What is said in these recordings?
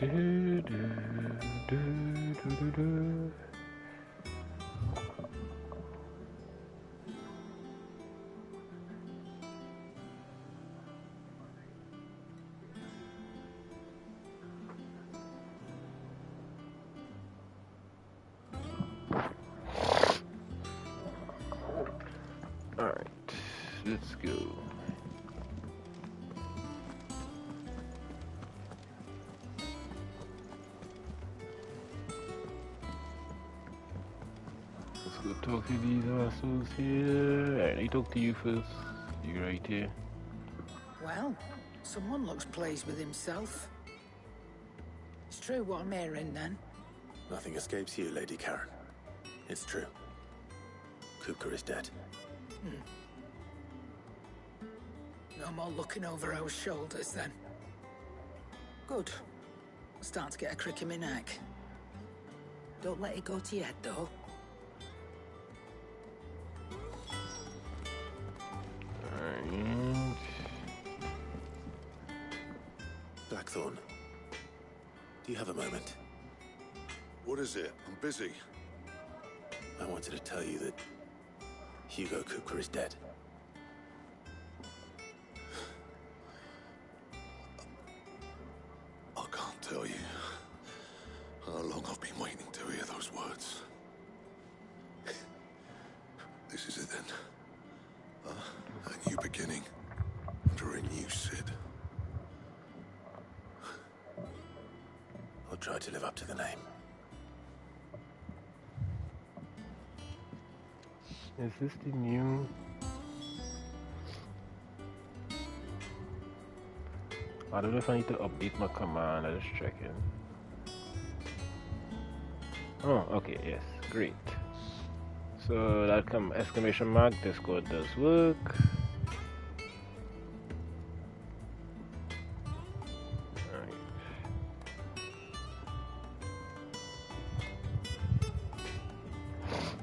Do, do, do, do, do, do. Alright, let's go. Let's go talk to these assholes here. Alright, let me talk to you first. You right here. Well, someone looks pleased with himself. It's true what I'm hearing, then. Nothing escapes you, Lady Karen. It's true. Kupka is dead. No more looking over our shoulders, then. Good. I'm starting to get a crick in my neck. Don't let it go to your head, though. Alright. Blackthorn, do you have a moment? What is it? I'm busy. I wanted to tell you that Hugo Kupka is dead. I can't tell you how long I've been waiting to hear those words. This is it then. A new beginning under a new Sid. I'll try to live up to the name. Is this the new? I don't know if I need to update my command. I'm just checking. Oh, okay, yes, great. So that exclamation mark, this code does work.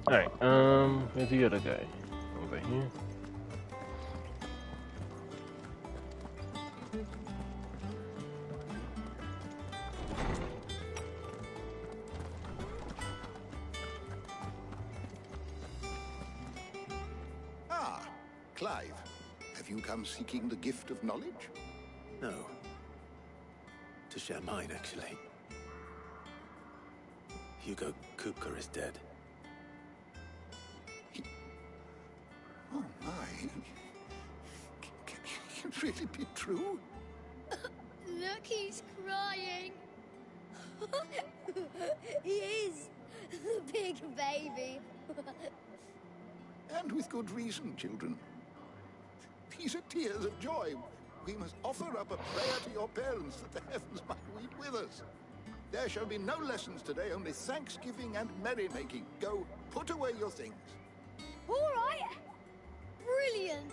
Alright, where's the other guy? Over here. Ah, Clive. Have you come seeking the gift of knowledge? No. To share mine, actually. Hugo Kupka is dead. Oh, my. Can it really be true? Look, he's crying. He is. The big baby. And with good reason, children. These are tears of joy. We must offer up a prayer to your parents that the heavens might weep with us. There shall be no lessons today, only thanksgiving and merrymaking. Go, put away your things. All right. Brilliant.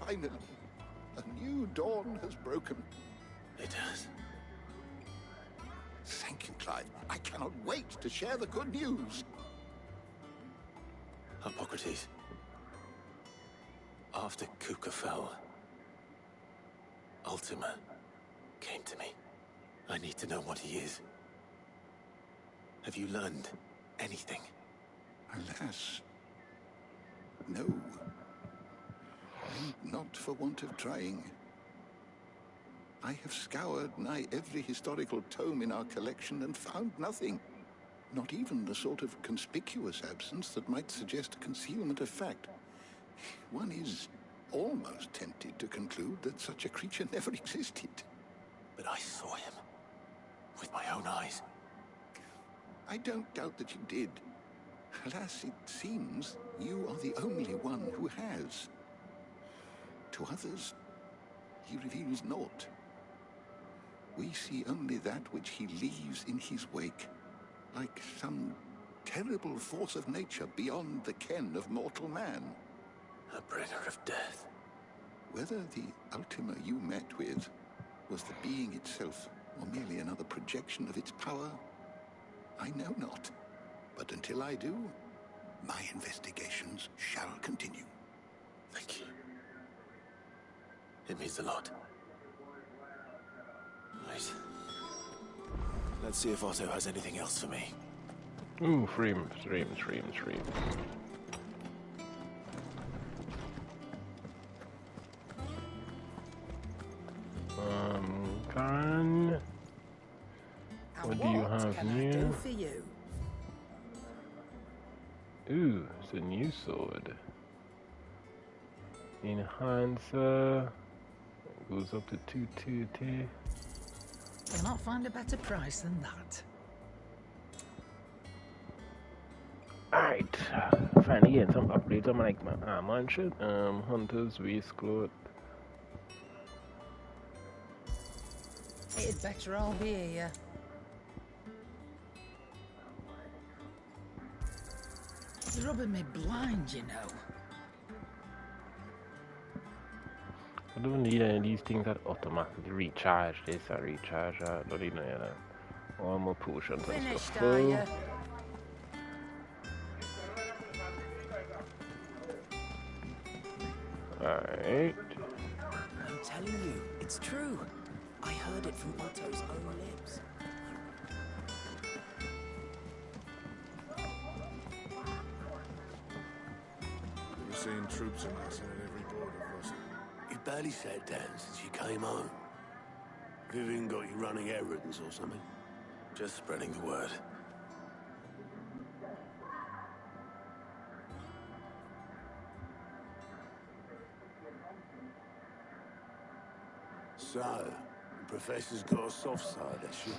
Finally, a new dawn has broken. It has. Thank you, Clive. I cannot wait to share the good news. Hippocrates. After Kupka fell, Ultima came to me. I need to know what he is. Have you learned anything? Alas, no. And not for want of trying. I have scoured nigh every historical tome in our collection and found nothing. Not even the sort of conspicuous absence that might suggest concealment of fact. One is almost tempted to conclude that such a creature never existed. But I saw him. With my own eyes. I don't doubt that you did. Alas, it seems you are the only one who has. To others, he reveals naught. We see only that which he leaves in his wake, like some terrible force of nature beyond the ken of mortal man. A bringer of death. Whether the Ultima you met with was the being itself, or merely another projection of its power, I know not. But until I do, my investigations shall continue. Thank you. It means a lot. Right. Let's see if Otto has anything else for me. Ooh, stream. Karen, what do you have can here? I do for you? Ooh, it's a new sword. Enhancer. Goes up to 220. You'll not find a better price than that. Alright, finally getting some upgrades on my armor and shit. Hunter's waistcoat. It'd better all be here. It's rubbing me blind, you know. I don't need any of these things that automatically recharge this or recharge that. Don't need any of that. All my potions and Finished, stuff. are you? Alright. I'm telling you, it's true. I heard it from Otto's own lips. We're seeing troops amassing at every border crossing. You've barely sat down since you came home. Vivian got you running errands or something? Just spreading the word. So, the Professor's got a soft side, has she?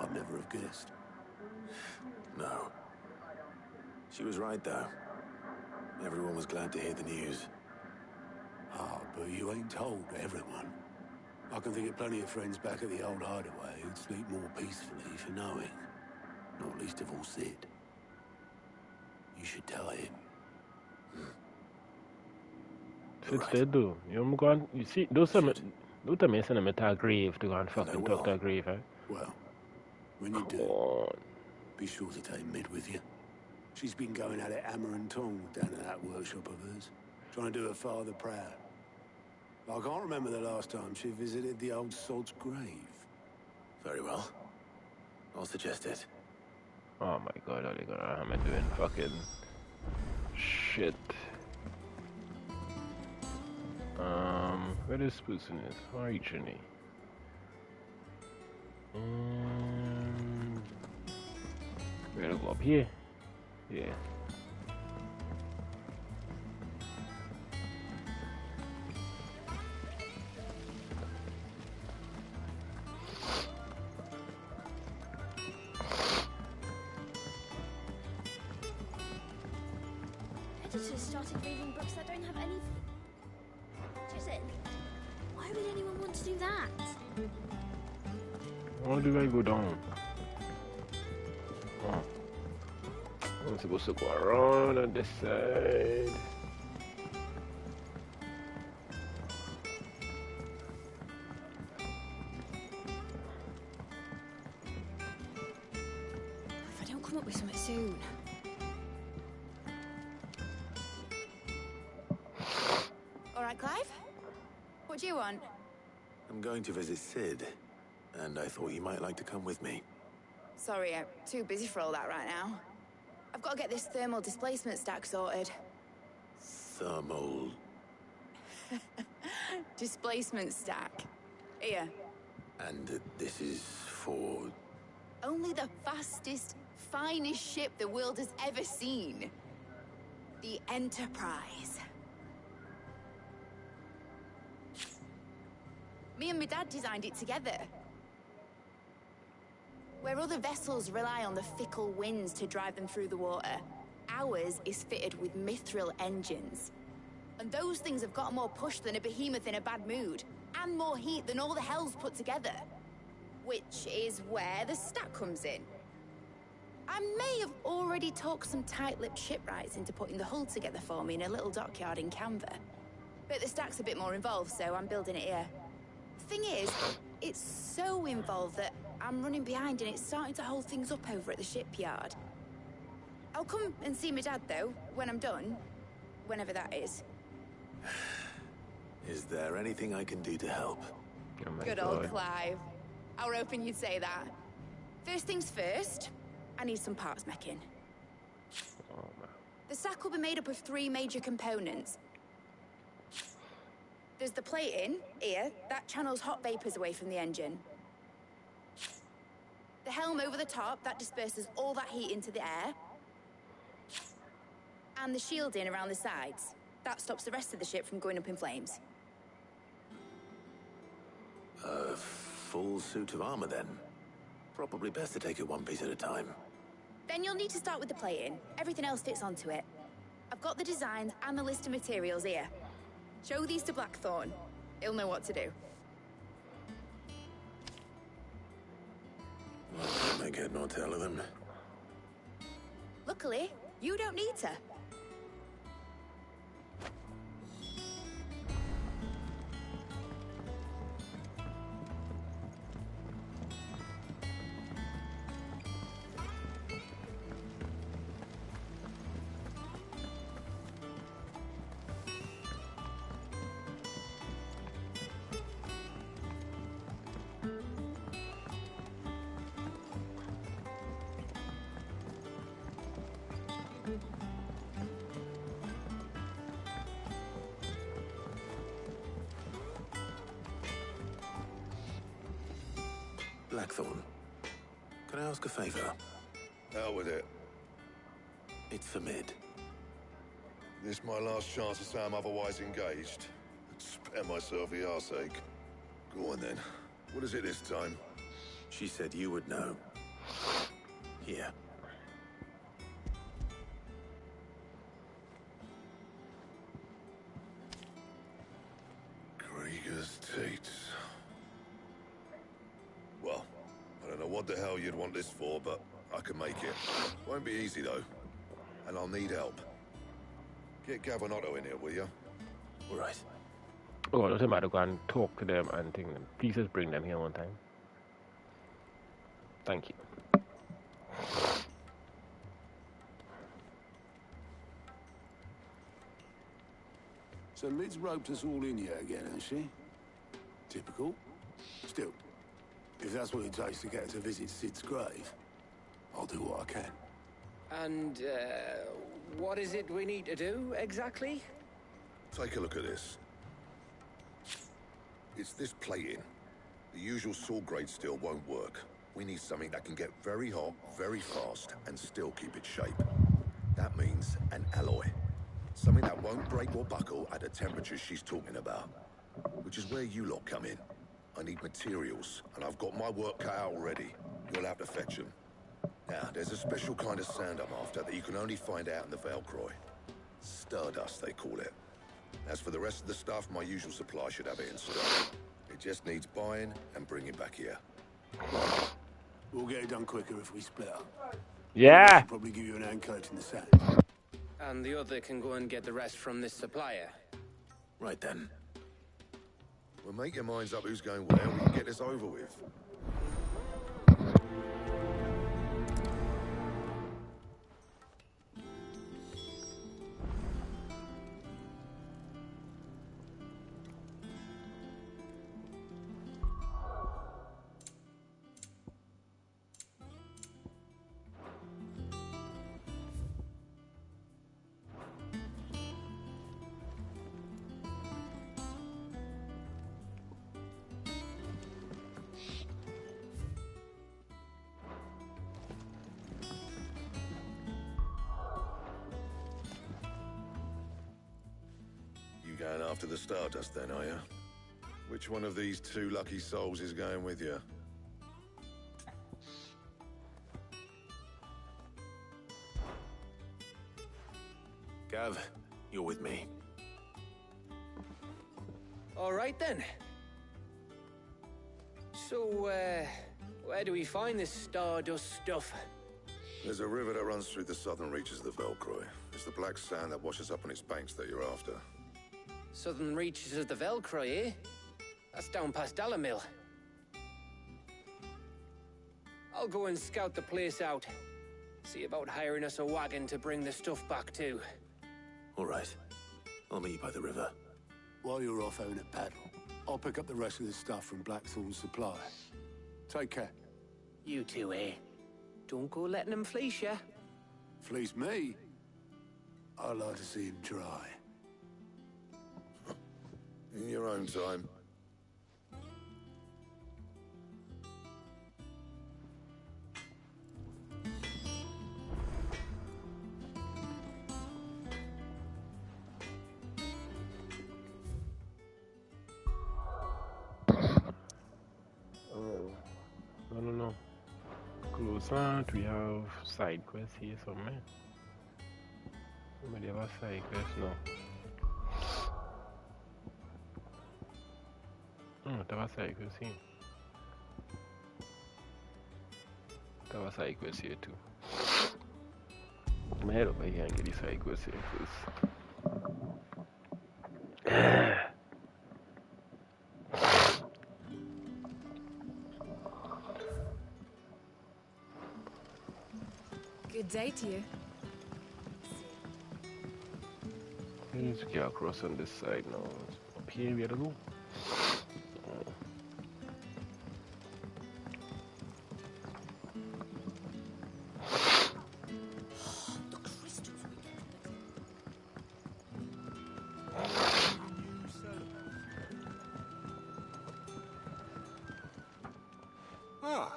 I'd never have guessed. No. She was right, though. Everyone was glad to hear the news. Ah, but you ain't told everyone. I can think of plenty of friends back at the old hideaway who'd sleep more peacefully for knowing. Not least of all Sid. You should tell him. Sid's dead though. You see, those tell me send him to a grave to go and fucking talk to a grave, eh? Well, when you do, on. be sure to take Mid with you. She's been going at it hammer and tong down at that workshop of hers, trying to do her father proud. I can't remember the last time she visited the old sod's grave. Very well. I'll suggest it. Oh my god, all they gonna have me doing fucking shit. Where this person is? Where are you, Trini? We're gonna go up here. Yeah. Editors started reading books that don't have any... Jason, why would anyone want to do that? How do I go down? Oh. I'm supposed to go around on this side. If I don't come up with something soon. All right, Clive? What do you want? I'm going to visit Sid, and I thought you might like to come with me. Sorry, I'm too busy for all that right now. I've got to get this thermal displacement stack sorted. Thermal... Displacement stack. Here. And this is for... Only the fastest, finest ship the world has ever seen. The Enterprise. Me and my dad designed it together. Where other vessels rely on the fickle winds to drive them through the water, ours is fitted with mithril engines. And those things have got more push than a behemoth in a bad mood, and more heat than all the hells put together. Which is where the stack comes in. I may have already talked some tight-lipped shipwrights into putting the hull together for me in a little dockyard in Canva. But the stack's a bit more involved, so I'm building it here. Thing is, it's so involved that I'm running behind and it's starting to hold things up over at the shipyard. I'll come and see my dad, though, when I'm done. Whenever that is. Is there anything I can do to help? Oh my Good old God. Clive. I were hoping you'd say that. First things first, I need some parts mecking. Oh, man. The sack will be made up of 3 major components. There's the plating, here, that channels hot vapors away from the engine. The helm over the top, that disperses all that heat into the air. And the shielding around the sides. That stops the rest of the ship from going up in flames. A full suit of armor, then. Probably best to take it one piece at a time. Then you'll need to start with the plating. Everything else fits onto it. I've got the designs and the list of materials here. Show these to Blackthorn. He'll know what to do. Well, make head nor tail of them. Luckily, you don't need to. Blackthorn, can I ask a favor? Out with it. It's for Mid. This my last chance to say I'm otherwise engaged. Spare myself the arseache. Go on then. What is it this time? She said you would know. Here. Krieger's Tates. Well, I don't know what the hell you'd want this for, but I can make it. Won't be easy though. And I'll need help. Get Gavonotto in here, will you? All right. Oh, doesn't matter. Go and talk to them and think them. Please just bring them here one time. Thank you. So Mid's roped us all in here again, has she? Typical. Still, if that's what it takes to get her to visit Sid's grave, I'll do what I can. And, what is it we need to do, exactly? Take a look at this. It's this plating. The usual sword grade steel won't work. We need something that can get very hot, very fast, and still keep its shape. That means an alloy. Something that won't break or buckle at the temperatures she's talking about. Which is where you lot come in. I need materials, and I've got my work cut out already. You'll have to fetch them. Now, there's a special kind of sand I'm after that you can only find out in the Velcroy. Stardust, they call it. As for the rest of the stuff, my usual supply should have it in stock. It just needs buying and bringing back here. We'll get it done quicker if we split up. Yeah. I'll probably give you an hand collecting the sand. And the other can go and get the rest from this supplier. Right then. Well, make your minds up who's going where. We can get this over with. Going after the Stardust then, are you? Which one of these 2 lucky souls is going with you? Gav, you're with me. All right, then. So, where do we find this Stardust stuff? There's a river that runs through the southern reaches of the Velcroy. It's the black sand that washes up on its banks that you're after. Southern reaches of the Velcroy, eh? That's down past Dalamil. I'll go and scout the place out. See about hiring us a wagon to bring the stuff back to. All right. I'll meet you by the river. while you're off having a paddle, I'll pick up the rest of the stuff from Blackthorn's supply. Take care. You two here. Don't go letting him fleece you. Fleece me? I'd like to see him try. In your own time. No. Close on, we have side quests here somewhere. Somebody have a side quest now. There was a side quest here. There was a side quest here too. I'm head over here and get the side quest here first. Good day to you. Let's get across on this side now. Up here we gotta go. Ah,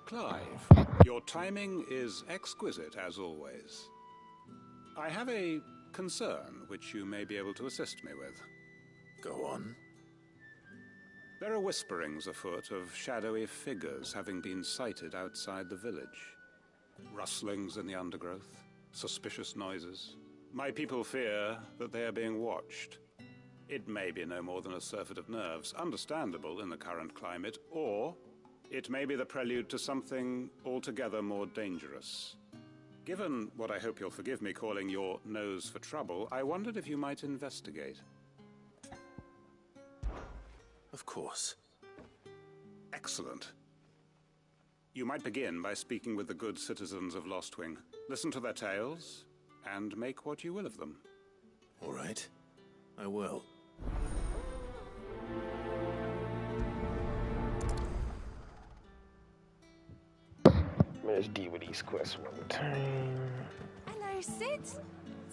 Clive. Your timing is exquisite, as always. I have a concern which you may be able to assist me with. Go on. There are whisperings afoot of shadowy figures having been sighted outside the village. Rustlings in the undergrowth, suspicious noises. My people fear that they are being watched. It may be no more than a surfeit of nerves, understandable in the current climate, or it may be the prelude to something altogether more dangerous. Given what I hope you'll forgive me calling your nose for trouble, I wondered if you might investigate. Of course. Excellent. You might begin by speaking with the good citizens of Lostwing. Listen to their tales, and make what you will of them. All right. I will. Let's deal with these quests one more time. Hello, Sid.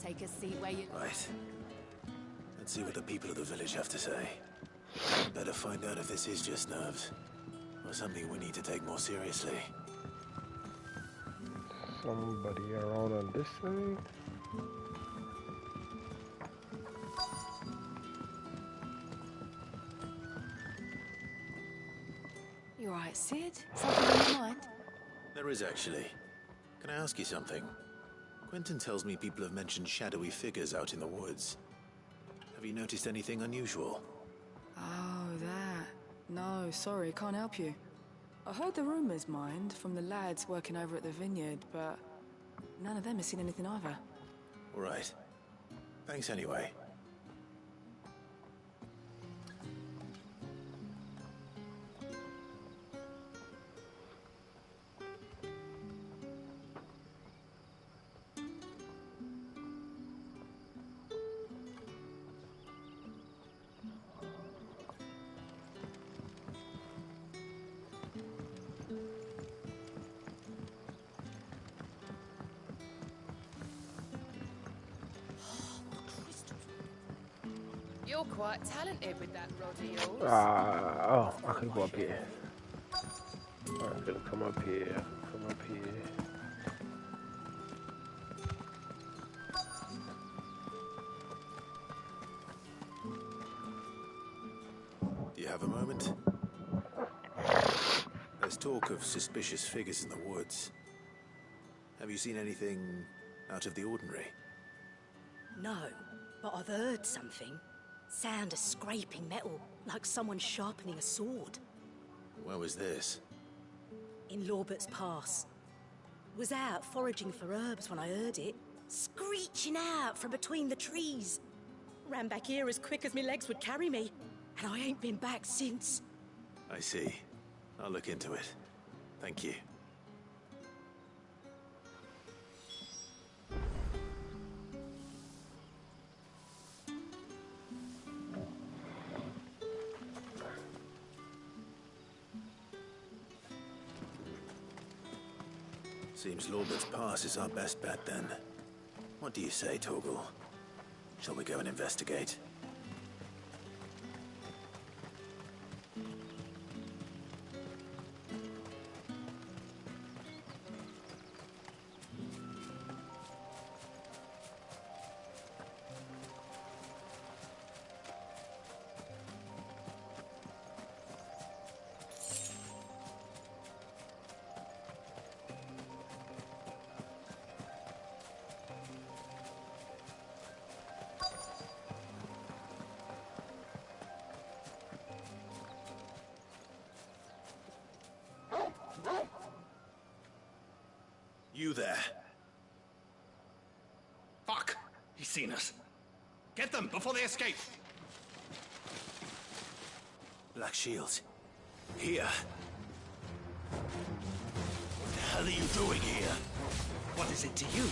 Take a seat where you... Right. Let's see what the people of the village have to say. Better find out if this is just nerves, or something we need to take more seriously. Somebody around on this side. You alright, Sid? Something on your mind? There is actually. Can I ask you something? Quentin tells me people have mentioned shadowy figures out in the woods. Have you noticed anything unusual? Oh, that. No, sorry, can't help you. I heard the rumours, mind, from the lads working over at the vineyard, but none of them has seen anything either. All right. Thanks anyway. You're quite talented with that rod of yours. Oh, I can go up here. I'm gonna come up here. Come up here. Do you have a moment? There's talk of suspicious figures in the woods. Have you seen anything out of the ordinary? No, but I've heard something. Sound of scraping metal, like someone sharpening a sword. Where was this? In Lorbert's Pass. Was out foraging for herbs when I heard it, screeching out from between the trees. Ran back here as quick as my legs would carry me, and I ain't been back since. I see. I'll look into it. Thank you. Seems Lorbert's Pass is our best bet then. What do you say, Torgal? Shall we go and investigate? You there. Fuck! He's seen us. Get them before they escape. Black Shields. Here. What the hell are you doing here? What is it to you?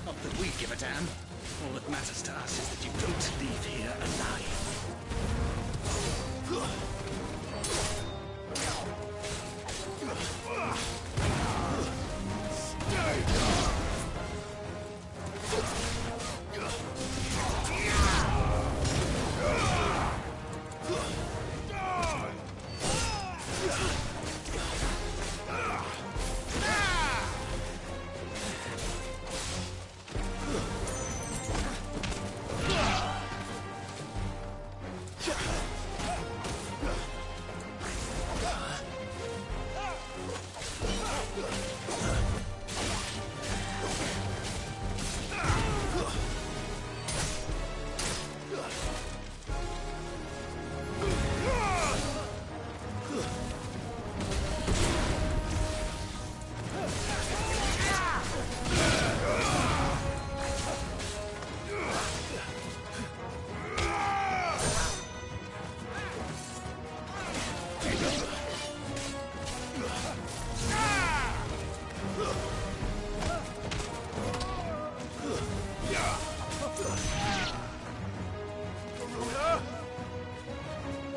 Not that we give a damn. All that matters to us is that you don't leave here alive.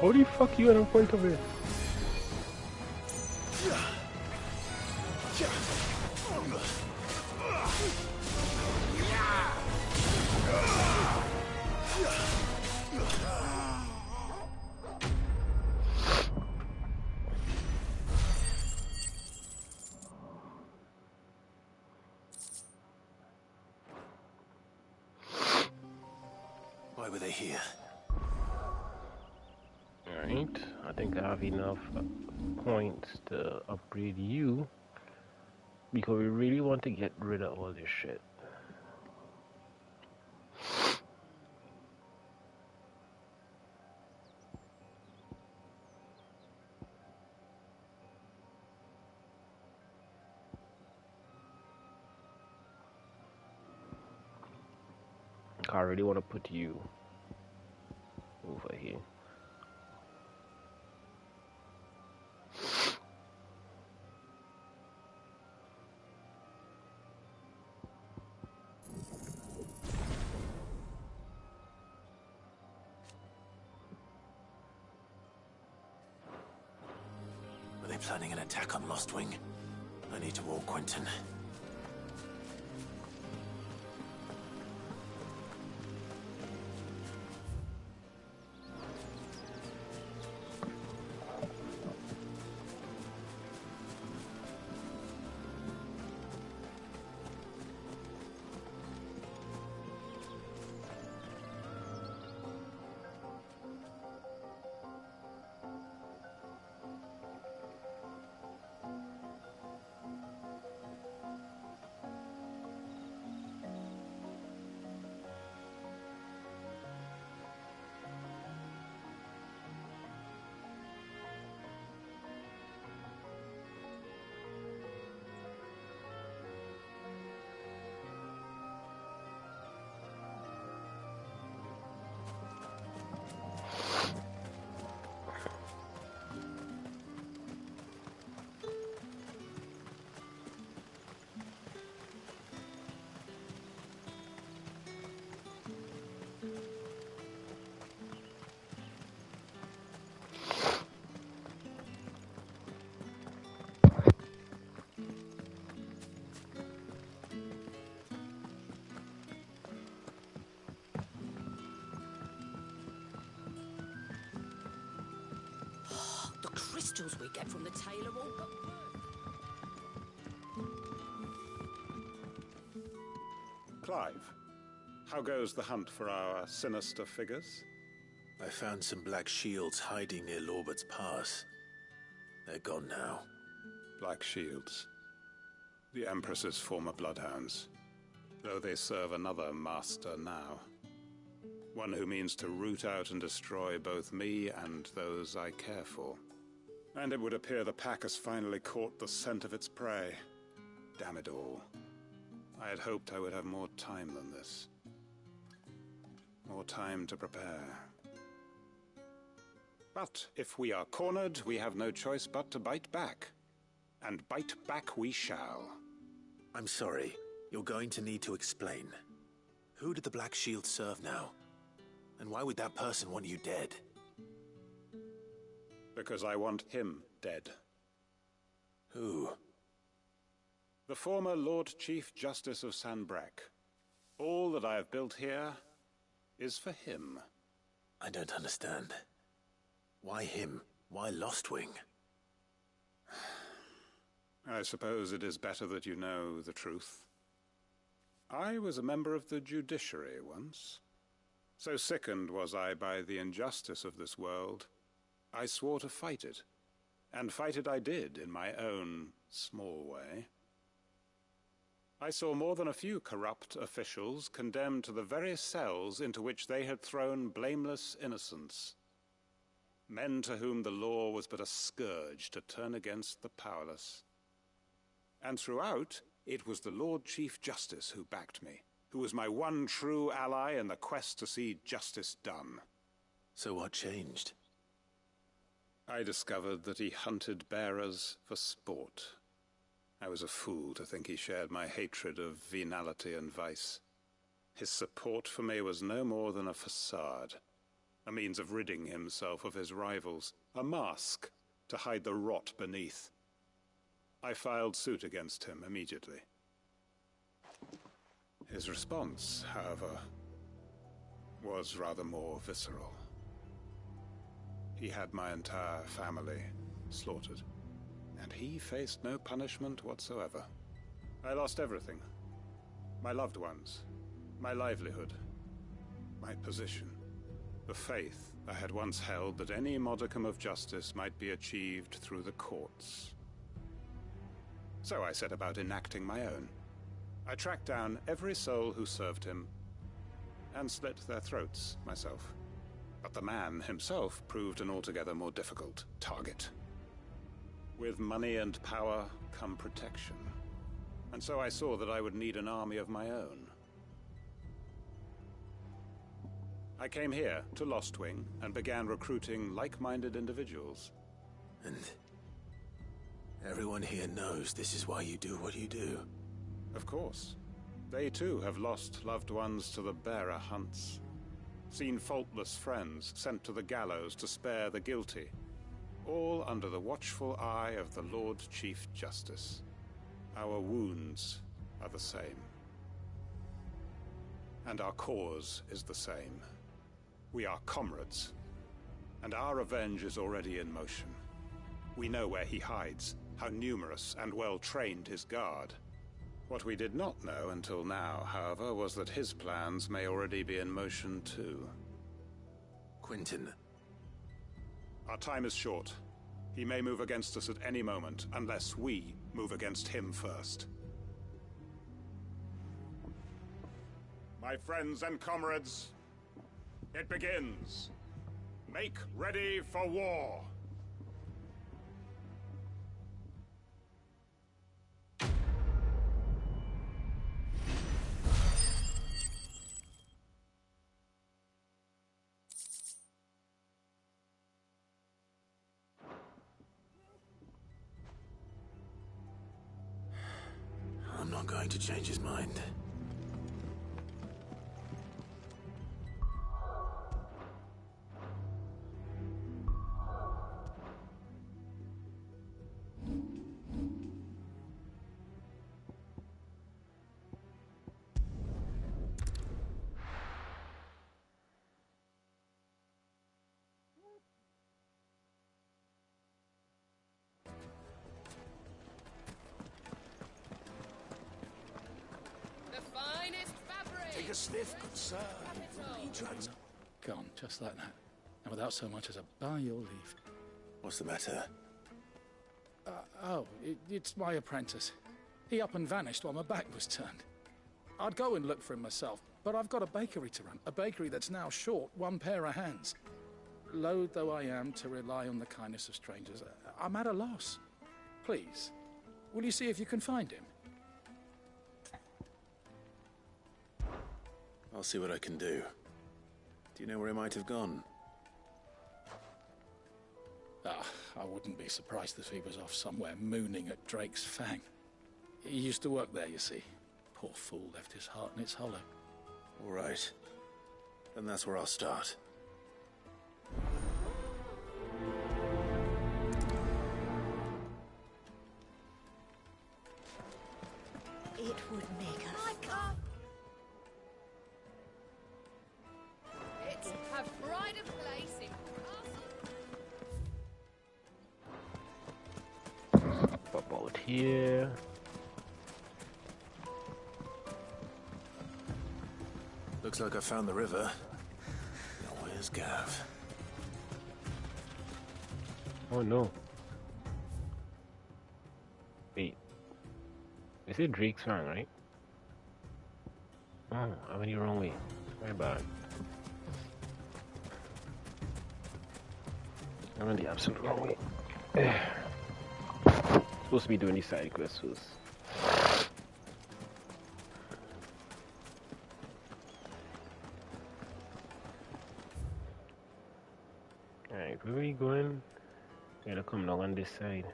How the fuck you in front of it? Why were they here? Alright, I think I have enough points to upgrade you because we really want to get rid of all this shit. I really want to put you over here. Are they planning an attack on Lost Wing? I need to warn Quentin. crystals we get from the tailor all... Clive, how goes the hunt for our sinister figures? I found some black shields hiding near Lorbert's Pass. They're gone now. Black Shields. The Empress's former bloodhounds. Though they serve another master now. One who means to root out and destroy both me and those I care for. And it would appear the pack has finally caught the scent of its prey. Damn it all. I had hoped I would have more time than this. More time to prepare. But if we are cornered, we have no choice but to bite back. And bite back we shall. I'm sorry. You're going to need to explain. Who did the Black Shield serve now? And why would that person want you dead? Because I want him dead. Who? The former Lord Chief Justice of Sanbreque. All that I have built here is for him. I don't understand. Why him? Why Lostwing? I suppose it is better that you know the truth. I was a member of the judiciary once. So sickened was I by the injustice of this world, I swore to fight it. And fight it I did, in my own small way. I saw more than a few corrupt officials condemned to the very cells into which they had thrown blameless innocents. Men to whom the law was but a scourge to turn against the powerless. And throughout, it was the Lord Chief Justice who backed me, who was my one true ally in the quest to see justice done. So what changed? I discovered that he hunted bearers for sport. I was a fool to think he shared my hatred of venality and vice. His support for me was no more than a facade, a means of ridding himself of his rivals, a mask to hide the rot beneath. I filed suit against him immediately. His response, however, was rather more visceral. He had my entire family slaughtered, and he faced no punishment whatsoever. I lost everything. My loved ones, my livelihood, my position, the faith I had once held that any modicum of justice might be achieved through the courts. So I set about enacting my own. I tracked down every soul who served him, and slit their throats myself. But the man himself proved an altogether more difficult target. With money and power come protection. And so I saw that I would need an army of my own. I came here to Lostwing and began recruiting like-minded individuals. And everyone here knows this is why you do what you do. Of course. They too have lost loved ones to the bearer hunts. Seen faultless friends sent to the gallows to spare the guilty. All under the watchful eye of the Lord Chief Justice. Our wounds are the same. And our cause is the same. We are comrades. And our revenge is already in motion. We know where he hides, how numerous and well-trained his guard. What we did not know until now, however, was that his plans may already be in motion too. Quentin. Our time is short. He may move against us at any moment, unless we move against him first. My friends and comrades, it begins. Make ready for war. I'm not going to change his mind. stiff, good sir. He drags Gone, just like that. And without so much as a by your leave. What's the matter? It's my apprentice. He up and vanished while my back was turned. I'd go and look for him myself, but I've got a bakery to run. A bakery that's now short one pair of hands. Loath though I am to rely on the kindness of strangers, I'm at a loss. Please, will you see if you can find him? I'll see what I can do. Do you know where he might have gone? I wouldn't be surprised if he was off somewhere mooning at Drake's Fang. He used to work there, you see. Poor fool left his heart in its hollow. All right. Then that's where I'll start. It would make a... It's a pride of place in Pop out here. Looks like I found the river. Now where's Gav? Oh no. Wait. Is it Drake's Fang, right? Oh, I went the wrong way. My bad. I went the absolute wrong way. Supposed to be doing these side quests first. Alright, where are we going? We gotta come down on this side.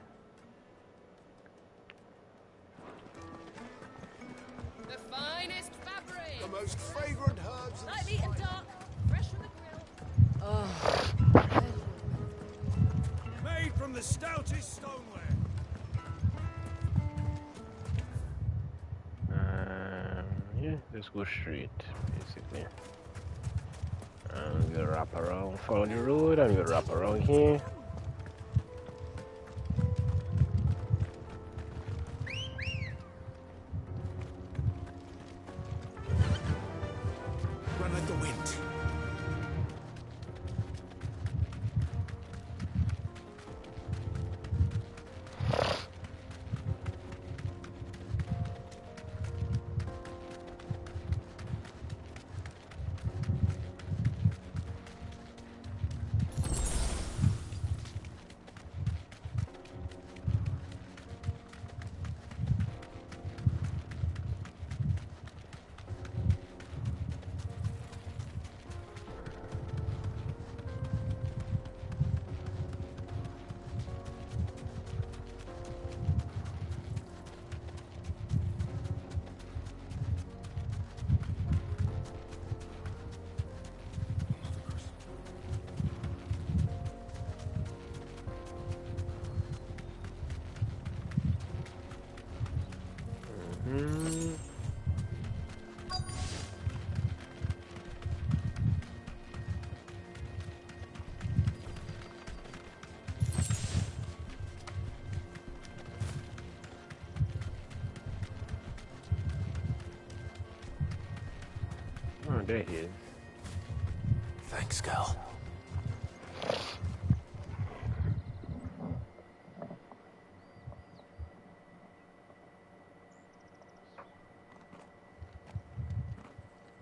the finest fabric. The most fragrant herbs in Light meat and dark, fresh from the grill. Oh. Made from the stoutest stoneware. Yeah, let's go straight, basically. And we'll wrap around, follow the road, and we'll wrap around here. Run like the wind. Oh, there he is. Thanks, Cal.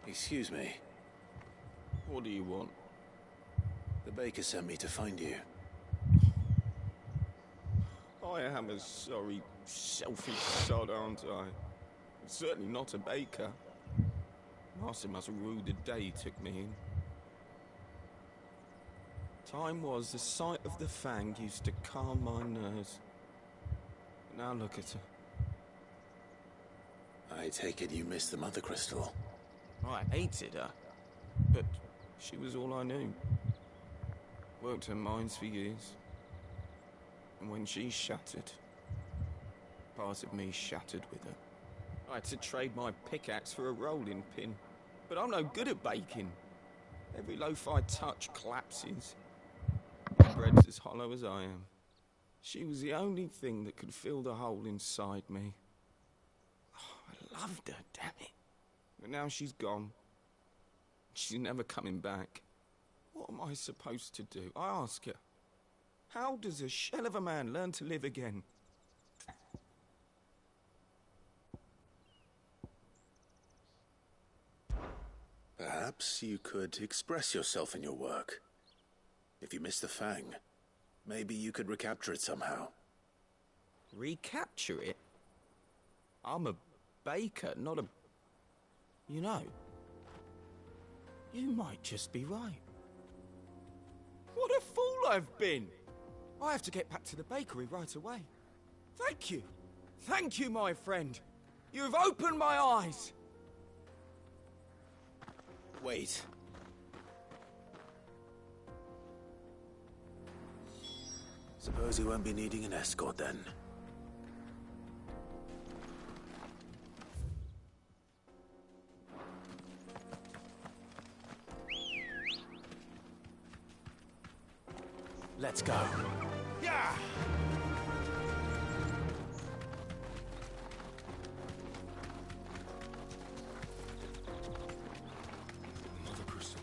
Excuse me. What do you want? The baker sent me to find you. I am a sorry, selfish sod, aren't I? Certainly not a baker. Master must rue the day he took me in. Time was the sight of the Fang used to calm my nerves. But now look at her. I take it you missed the Mother Crystal. I hated her, but she was all I knew. Worked her mines for years. And when she shattered, part of me shattered with her. I had to trade my pickaxe for a rolling pin. But I'm no good at baking. Every loaf I touch collapses. The bread's as hollow as I am. She was the only thing that could fill the hole inside me. Oh, I loved her, damn it. But now she's gone. She's never coming back. What am I supposed to do? I ask her. How does a shell of a man learn to live again? Perhaps you could express yourself in your work. If you miss the Fang, maybe you could recapture it somehow. Recapture it? I'm a baker, not a... You know, you might just be right. What a fool I've been! I have to get back to the bakery right away. Thank you. Thank you, my friend. You've opened my eyes. Wait. Suppose you won't be needing an escort then. Let's go. Yeah! Mother Crystal.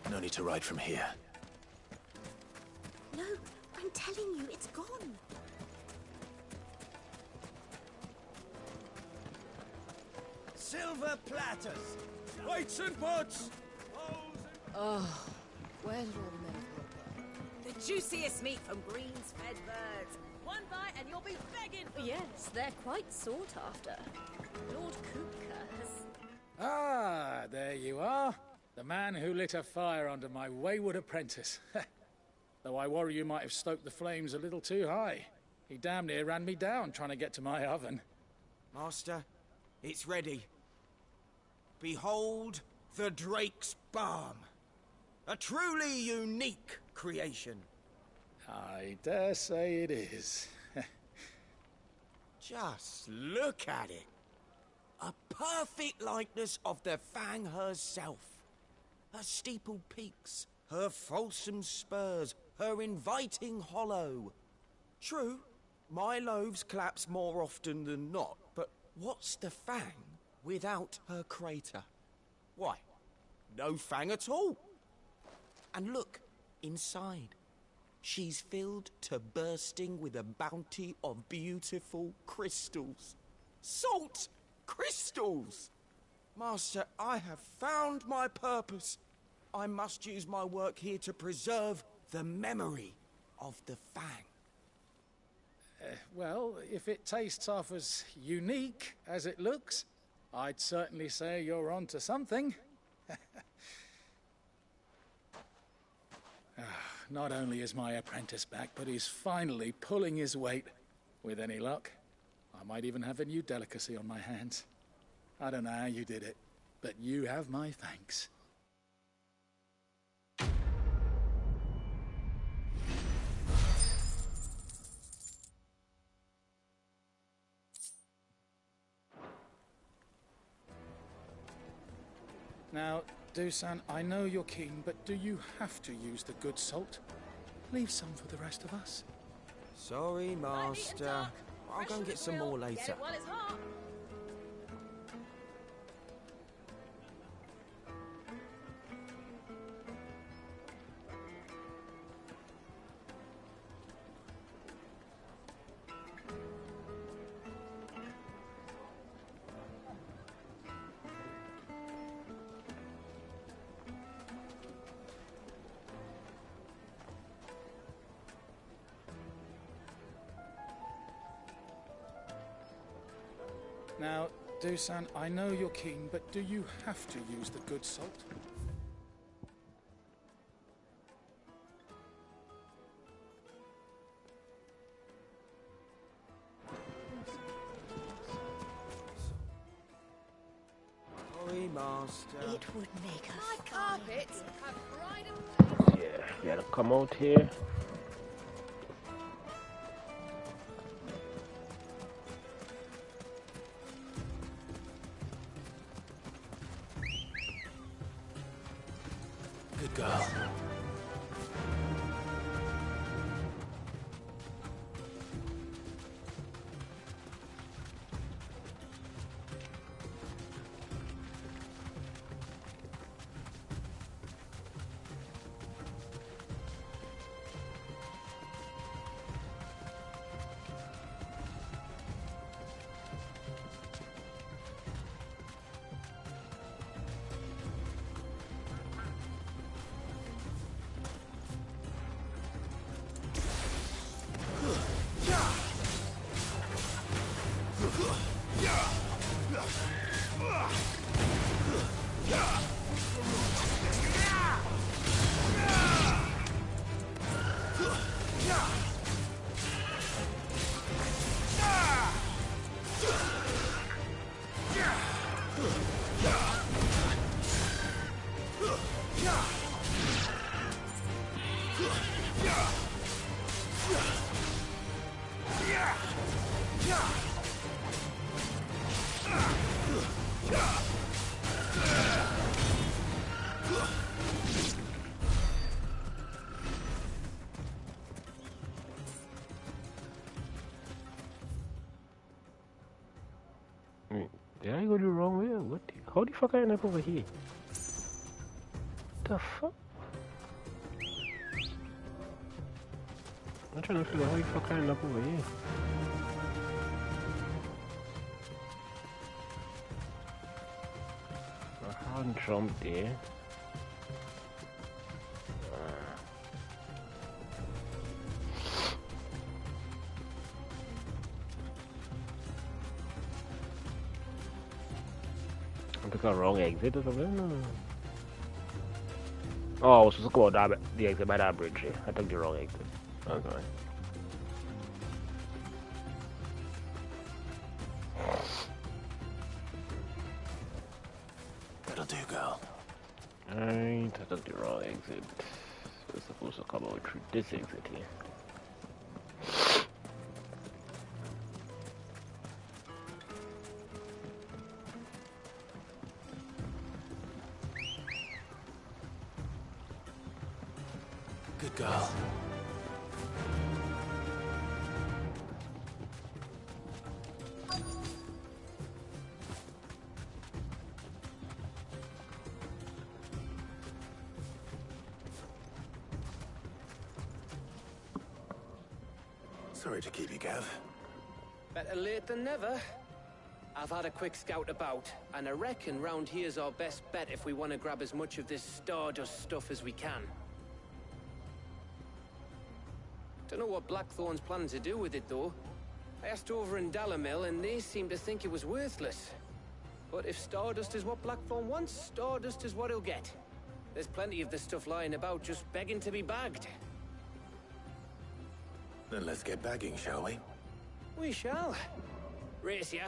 No need to ride from here. No, I'm telling you, it's gone. Silver platters! Weights and pots! Oh, where did all the men go? The juiciest meat from greens-fed birds. One bite and you'll be begging. Yes, they're quite sought after. Lord Kupka has... Ah, there you are. The man who lit a fire under my wayward apprentice. Though I worry you might have stoked the flames a little too high. He damn near ran me down trying to get to my oven. Master, it's ready. Behold the Drake's Balm. A truly unique creation. I dare say it is. Just look at it. A perfect likeness of the Fang herself. Her steepled peaks, her fulsome spurs, her inviting hollow. True, my loaves collapse more often than not, but what's the Fang without her crater? Why, no Fang at all. And look, inside. She's filled to bursting with a bounty of beautiful crystals. Salt crystals! Master, I have found my purpose. I must use my work here to preserve the memory of the Fang. Well, if it tastes half as unique as it looks, I'd certainly say you're onto something. Not only is my apprentice back, but he's finally pulling his weight. With any luck, I might even have a new delicacy on my hands. I don't know how you did it, but you have my thanks. Now, Dusan, I know you're keen, but do you have to use the good salt? Leave some for the rest of us. Sorry, Master. I'll go and get some more later. Get it while it's hot. Now, Dusan, I know you're keen, but do you have to use the good salt? Sorry, Master. It would make us. My carpets have pride and Yeah, you gotta come out here. Good girl. Did I go the wrong way? What? How the fuck I end up over here? The fuck? I'm trying to figure out how the fuck I end up over here. I can't jump there. I took a wrong exit or something. Oh, I was supposed to go out that, the exit by that bridge. Yeah. I took the wrong exit. Okay. That'll do, girl. Alright, I took the wrong exit. We're supposed to come out through this exit here. Good girl. Sorry to keep you, Gav. Better late than never. I've had a quick scout about, and I reckon round here's our best bet if we want to grab as much of this Stardust stuff as we can. Don't know what Blackthorn's planning to do with it, though. I asked over in Dalamil, and they seem to think it was worthless. But if Stardust is what Blackthorn wants, Stardust is what he'll get. There's plenty of this stuff lying about, just begging to be bagged. Then let's get bagging, shall we? We shall. Race ya.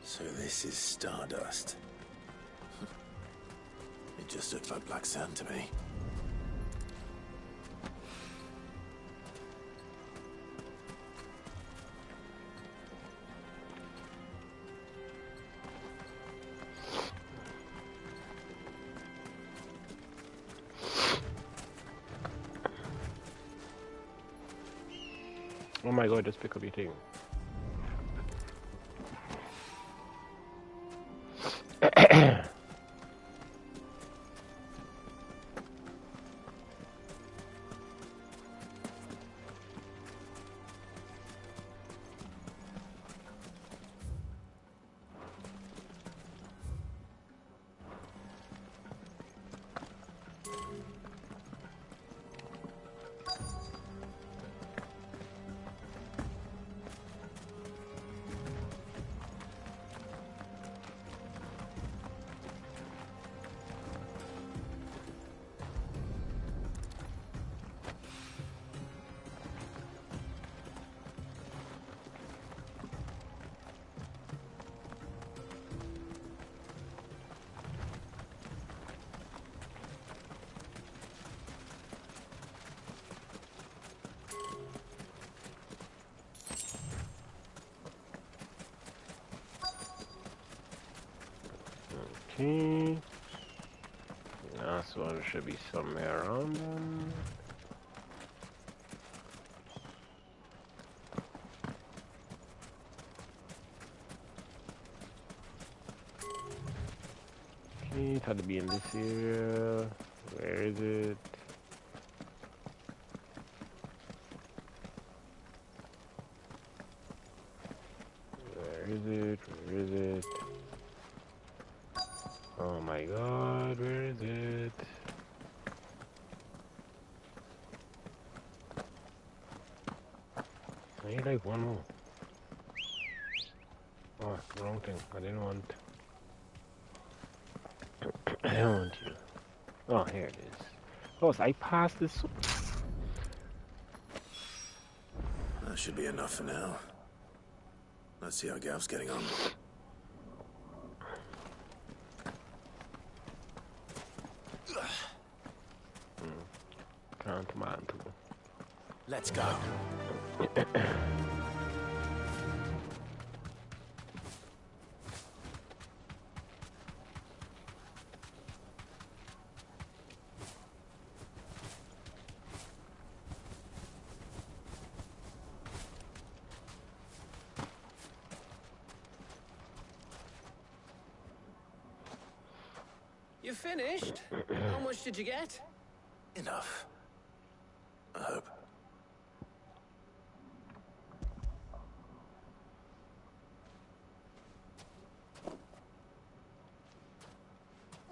So this is Stardust. It just looks like black sand to me. Oh my god, just pick up your thing. Okay. Last one should be somewhere around them. Okay, it had to be in this area. Where is it? Where is it? Where is it? Oh my god, where is it? I need like one more. Oh, wrong thing. I didn't want. I don't want you. Oh, here it is. Oh, so I passed this. That should be enough for now. Let's see how Gav's getting on. Can't man too. Let's go. You finished? How much did you get? Enough. I hope.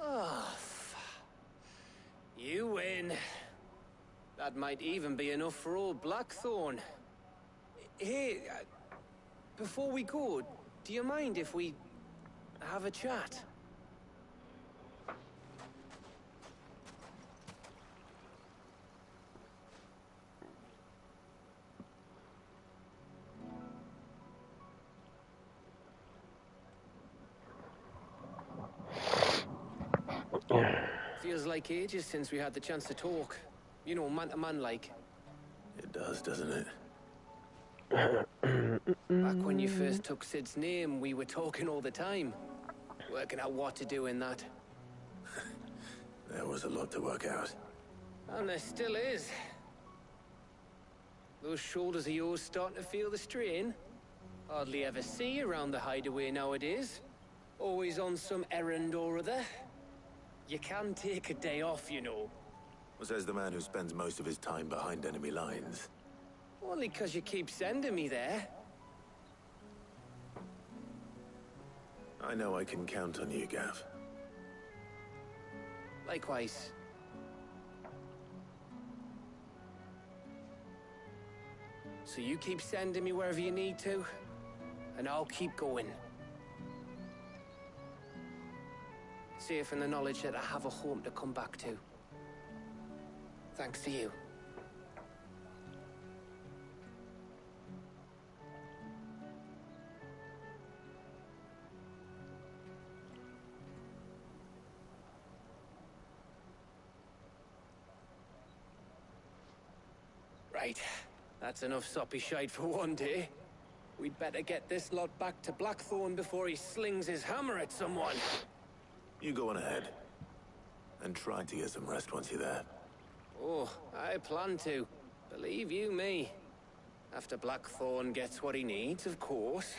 Oh, you win. That might even be enough for old Blackthorn. Hey, before we go, do you mind if we have a chat? Feels like ages since we had the chance to talk. You know, man to man like. It does, doesn't it? Back when you first took Sid's name, we were talking all the time. Working out what to do in that. There was a lot to work out. And there still is. Those shoulders of yours starting to feel the strain. Hardly ever see you around the hideaway nowadays. Always on some errand or other. You can take a day off, you know. Says the man who spends most of his time behind enemy lines. Only 'cause you keep sending me there. I know I can count on you, Gav. Likewise. So you keep sending me wherever you need to, and I'll keep going. Safe in the knowledge that I have a home to come back to. Thanks to you. Right. That's enough soppy shite for one day. We'd better get this lot back to Blackthorn before he slings his hammer at someone. You go on ahead. And try to get some rest once you're there. Oh, I plan to. Believe you me. After Blackthorn gets what he needs, of course.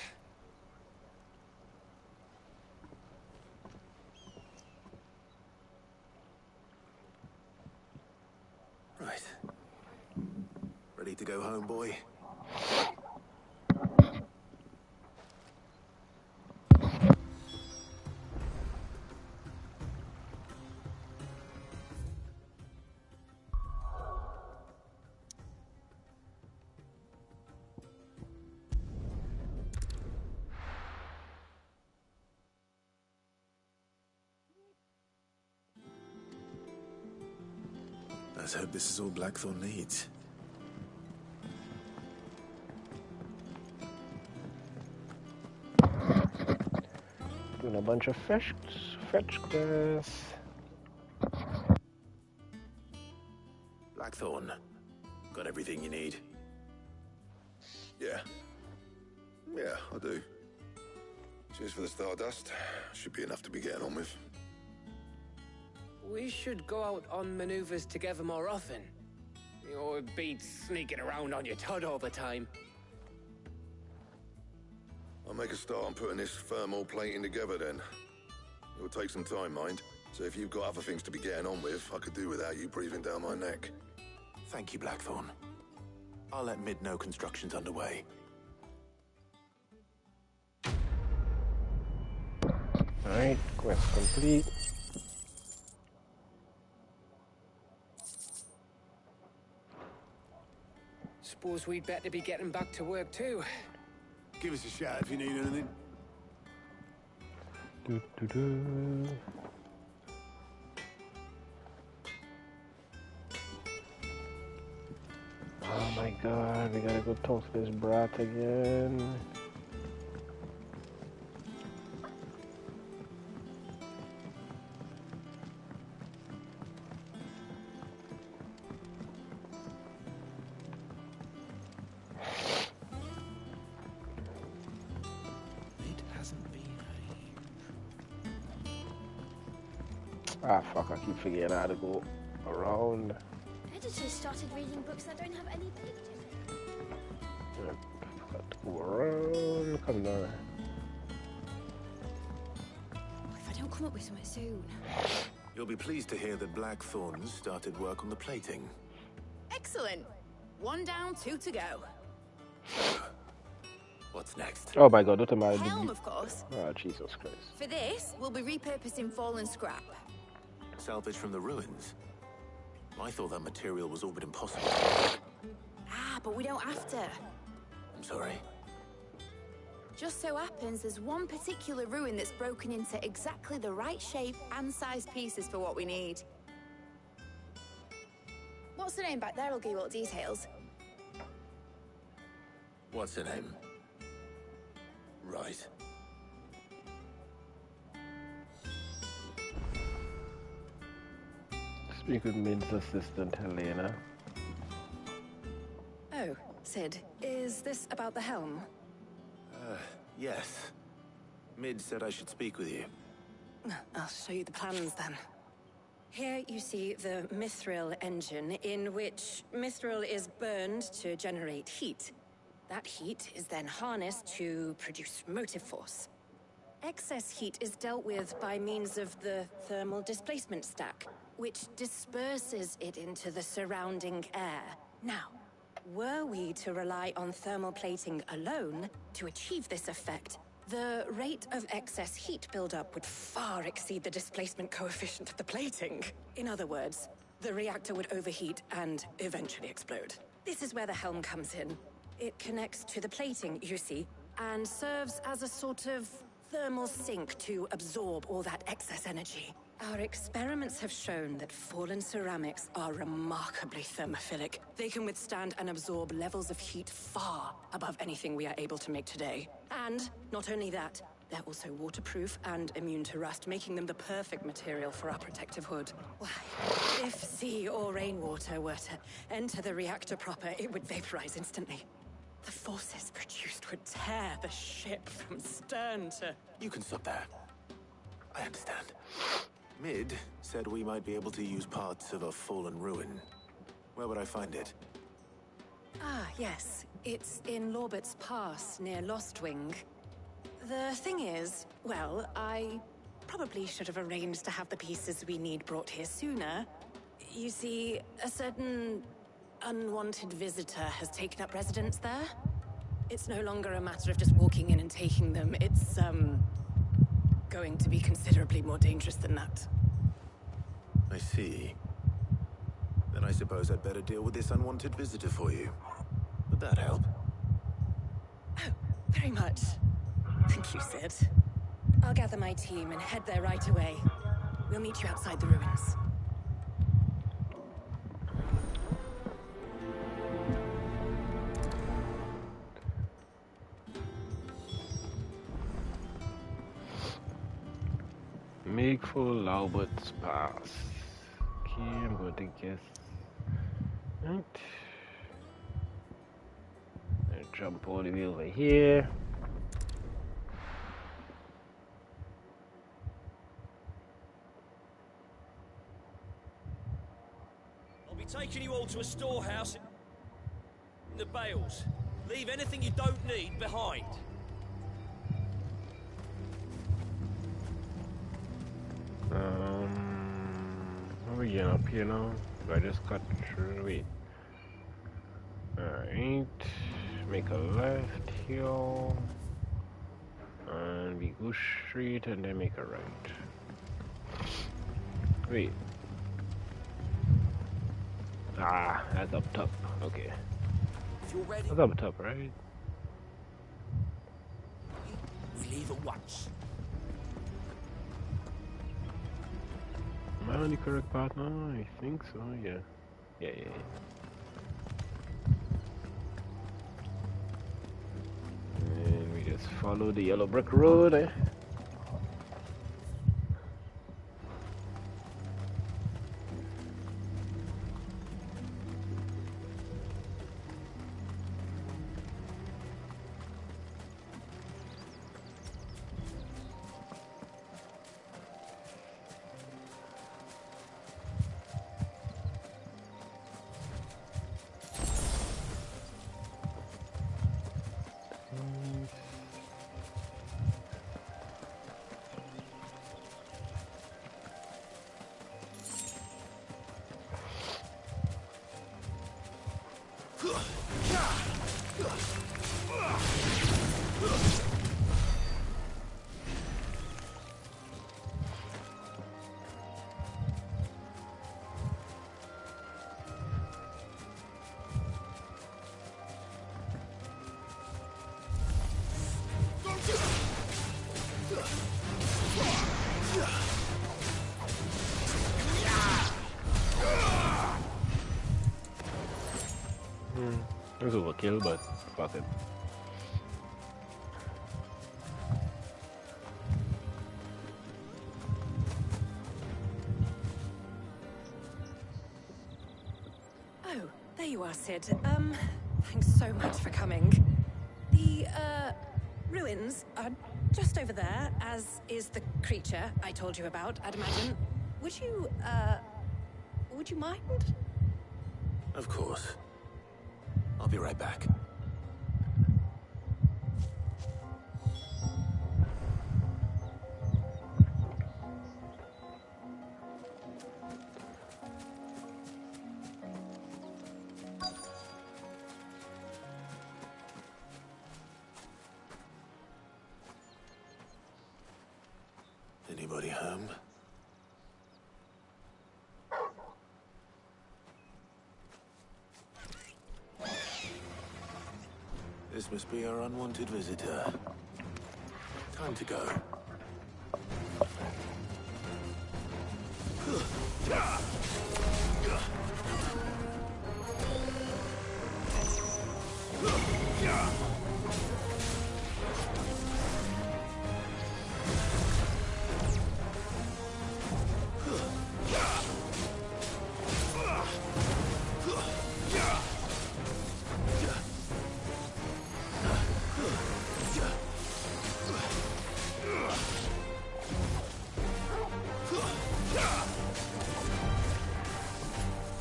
Right. Ready to go home, boy? Let's hope this is all Blackthorn needs. Doing a bunch of fetch quests. Blackthorn, got everything you need? Yeah. Yeah, I do. Cheers for the stardust. Should be enough to be getting on with. We should go out on maneuvers together more often. You know, it beats sneaking around on your Todd all the time. I'll make a start on putting this thermal plating together then. It'll take some time, mind. So if you've got other things to be getting on with, I could do without you breathing down my neck. Thank you, Blackthorn. I'll let Mid know construction's underway. Alright, quest complete. Suppose we'd better be getting back to work too. Give us a shout if you need anything. Oh my god, we gotta go talk to this brat again. Ah, fuck, I keep forgetting how to go around. I just started reading books that don't have any pictures in. Got to go around. Come down. If I don't come up with something soon. You'll be pleased to hear that Blackthorn started work on the plating. Excellent. 1 down, 2 to go. What's next? Oh my god, don't mind. Helm, of course. Oh, Jesus Christ. For this, we'll be repurposing fallen scrap. Salvage from the ruins? I thought that material was all but impossible. Ah, but we don't have to. I'm sorry. Just so happens there's one particular ruin that's broken into exactly the right shape and size pieces for what we need. What's the name back there? I'll give you all the details. What's her name? Right. Speak with Mid's assistant, Helena. Oh, Sid, is this about the helm? Yes. Mid said I should speak with you. I'll show you the plans then. Here you see the mithril engine, in which mithril is burned to generate heat. That heat is then harnessed to produce motive force. Excess heat is dealt with by means of the thermal displacement stack, which disperses it into the surrounding air. Now, were we to rely on thermal plating alone to achieve this effect, the rate of excess heat buildup would far exceed the displacement coefficient of the plating. In other words, the reactor would overheat and eventually explode. This is where the helm comes in. It connects to the plating, you see, and serves as a sort of thermal sink to absorb all that excess energy. Our experiments have shown that fallen ceramics are remarkably thermophilic. They can withstand and absorb levels of heat far above anything we are able to make today. And not only that, they're also waterproof and immune to rust, making them the perfect material for our protective hood. Why, if sea or rainwater were to enter the reactor proper, it would vaporize instantly. The forces produced would tear the ship from stern to... You can stop there. I understand. Mid said we might be able to use parts of a fallen ruin. Where would I find it? Ah, yes. It's in Lorbert's Pass, near Lostwing. The thing is, well, I probably should have arranged to have the pieces we need brought here sooner. You see, a certain unwanted visitor has taken up residence there. It's no longer a matter of just walking in and taking them. It's, going to be considerably more dangerous than that. I see. Then I suppose I'd better deal with this unwanted visitor for you. Would that help? Oh, very much. Thank you, Sid. I'll gather my team and head there right away. We'll meet you outside the ruins. Make for Loubert's Pass. Okay, I'm going to guess. Right. I'll jump all the way over here. I'll be taking you all to a storehouse in the bales. Leave anything you don't need behind. How are we getting up here now? Do I just cut through? Wait. Alright. Make a left here. And we go straight and then make a right. Wait. Ah, that's up top. Okay. If you're ready, That's up top, right? we leave at once. Am I on the correct path now? I think so, yeah. Yeah. And we just follow the yellow brick road, eh? It was overkill, but fuck it. Oh, there you are, Sid. Thanks so much for coming. The, ruins are just over there, as is the creature I told you about, I'd imagine. Would you mind? Of course. I'll be right back. Anybody home? This must be our unwanted visitor. Time to go.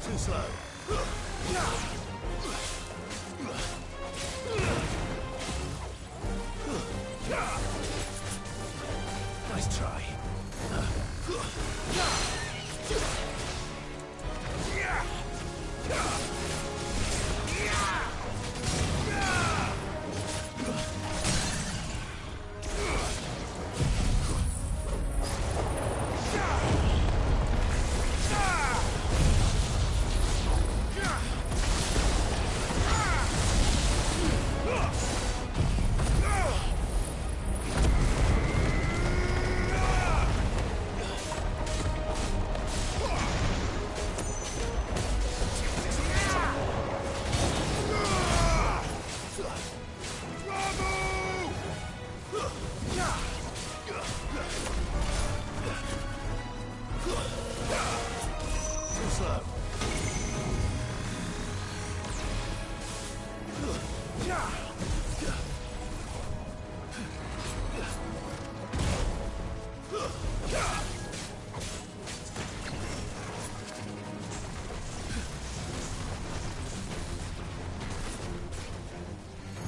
Too slow.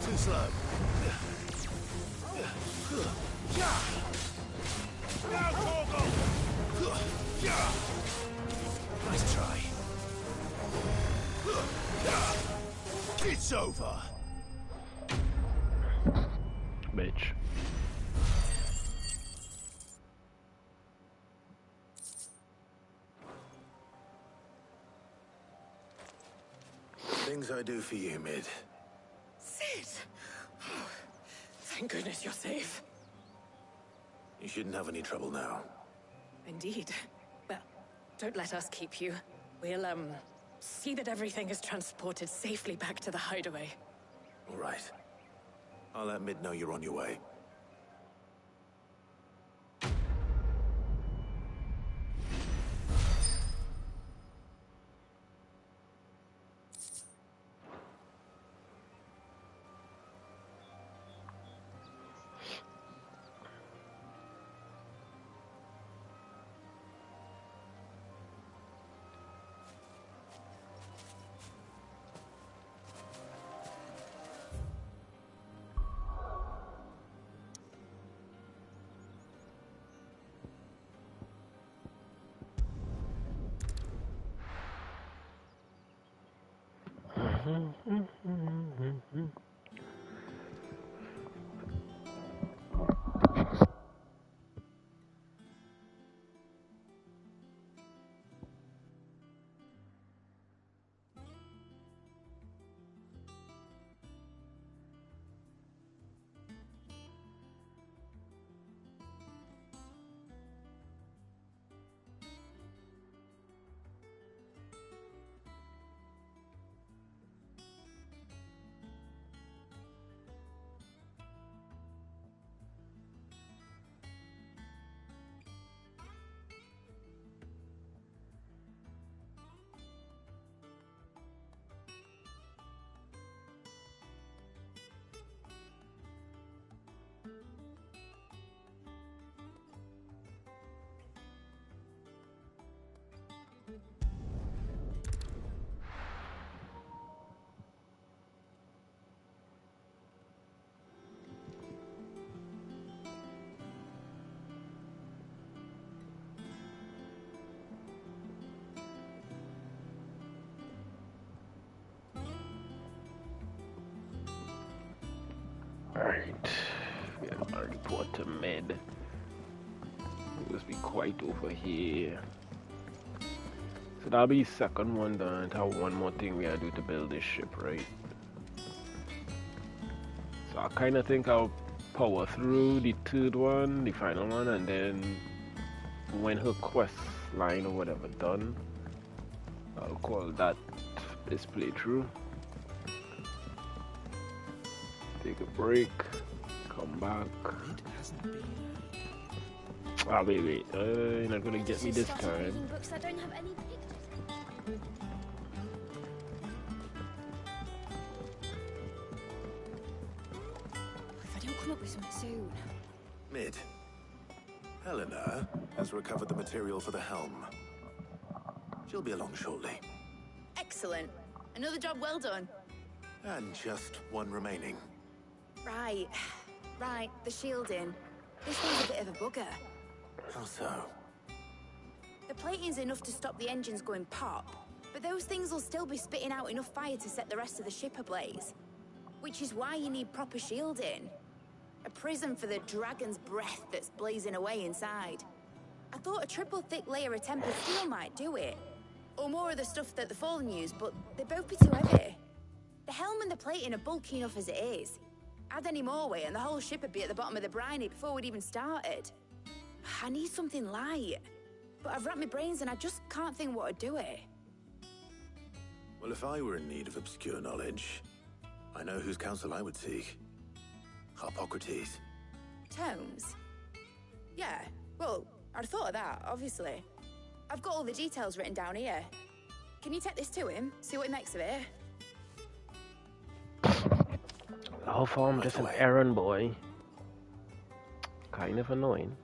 Too slow. Now, Torgal! Nice try. It's over. Bitch. Things I do for you, Mid. Sid! Oh, thank goodness you're safe. You shouldn't have any trouble now. Indeed. Well, don't let us keep you. We'll, see that everything is transported safely back to the hideaway. All right. I'll let Mid know you're on your way. Alright, we have our report to Med. It must be quite over here. So that'll be second one done. I have one more thing we gotta do to build this ship, right? So I kinda think I'll power through the third one, the final one, and then when her quest line or whatever done, I'll call that this playthrough. Take a break, come back. Ah, wait, you're not gonna get me this time. Books that don't have any pictures. If I don't come up with something soon. Mid. Helena has recovered the material for the helm. She'll be along shortly. Excellent. Another job well done. And just one remaining. Right, the shielding. This one's a bit of a bugger. How so? The plating's enough to stop the engines going pop, but those things will still be spitting out enough fire to set the rest of the ship ablaze. Which is why you need proper shielding. A prison for the dragon's breath that's blazing away inside. I thought a triple thick layer of tempered steel might do it. Or more of the stuff that the Fallen use, but they'd both be too heavy. The helm and the plating are bulky enough as it is. Add any more weight and the whole ship would be at the bottom of the briny before we'd even started. I need something light. But I've racked my brains and I just can't think what would do it. Well, if I were in need of obscure knowledge, I know whose counsel I would seek. Hippocrates. Tomes? Yeah, well, I'd have thought of that, obviously. I've got all the details written down here. Can you take this to him, see what he makes of it? How far I'm just an errand boy. Kind of annoying.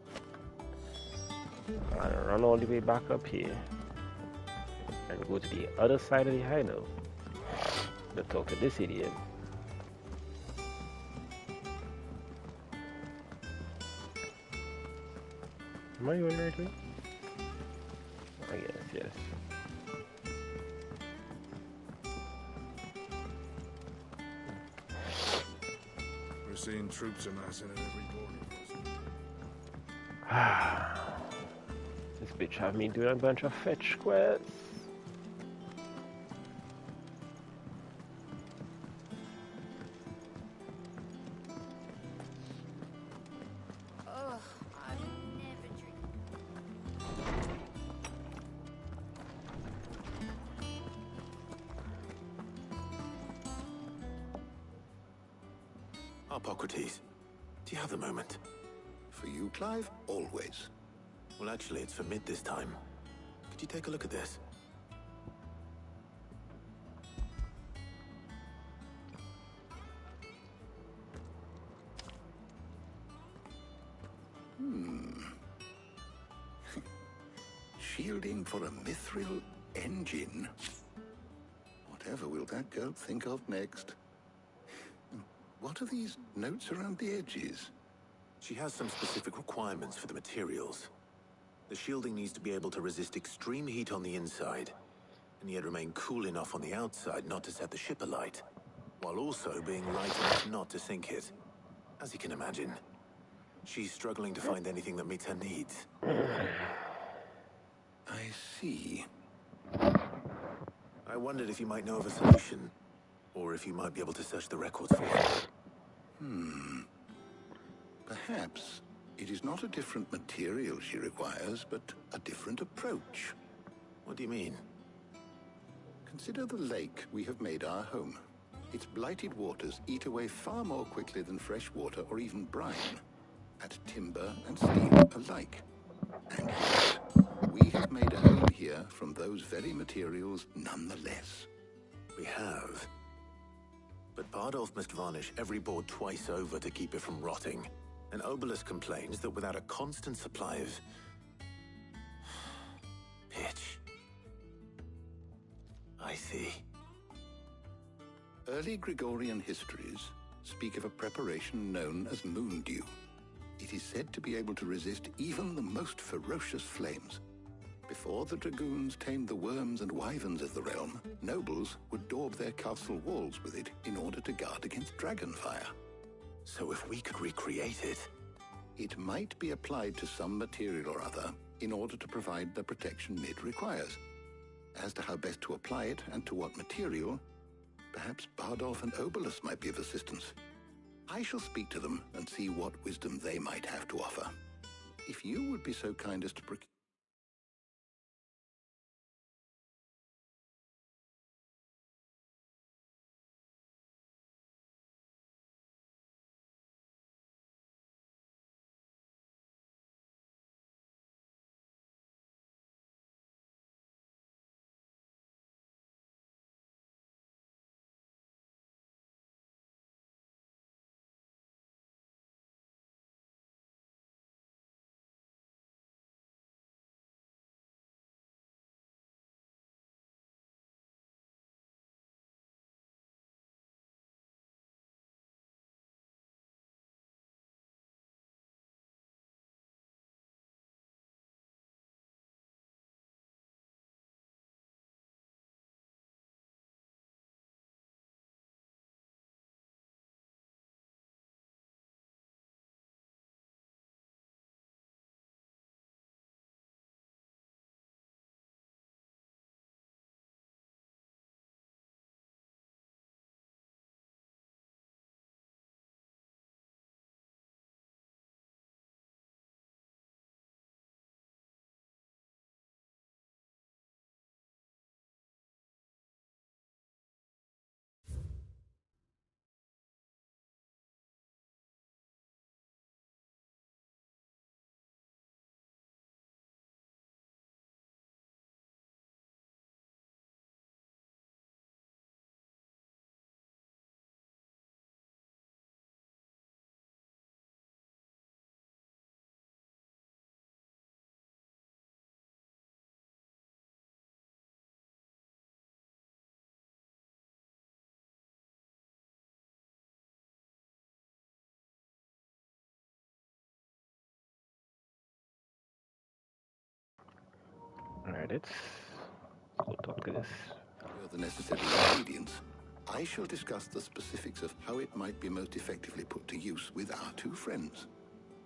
I run all the way back up here and go to the other side of the hideout to talk to this idiot. Am I going right way? I guess, yes. We're seeing troops amassing at every boarding post. This bitch have me doing a bunch of fetch quests. Hippocrates, do you have a moment? For you, Clive? Always. Well, actually, it's for mid this time. Could you take a look at this? Shielding for a mithril engine? Whatever will that girl think of next? What are these notes around the edges? She has some specific requirements for the materials. The shielding needs to be able to resist extreme heat on the inside, and yet remain cool enough on the outside not to set the ship alight, while also being light enough not to sink it. As you can imagine, she's struggling to find anything that meets her needs. I see. I wondered if you might know of a solution, or if you might be able to search the records for it. Perhaps it is not a different material she requires, but a different approach. What do you mean? Consider the lake we have made our home. Its blighted waters eat away far more quickly than fresh water or even brine, at timber and steel alike. And yet, we have made a home here from those very materials nonetheless. We have. But Bardolph must varnish every board twice over to keep it from rotting. And Obelisk complains that without a constant supply of pitch. I see. Early Gregorian histories speak of a preparation known as moon dew. It is said to be able to resist even the most ferocious flames. Before the dragoons tamed the worms and wyverns of the realm, nobles would daub their castle walls with it in order to guard against dragonfire. So if we could recreate it... It might be applied to some material or other in order to provide the protection Mid requires. As to how best to apply it and to what material, perhaps Bardolph and Obelisk might be of assistance. I shall speak to them and see what wisdom they might have to offer. If you would be so kind as to Alright, let's go talk to this. The necessary ingredients. I shall discuss the specifics of how it might be most effectively put to use with our two friends.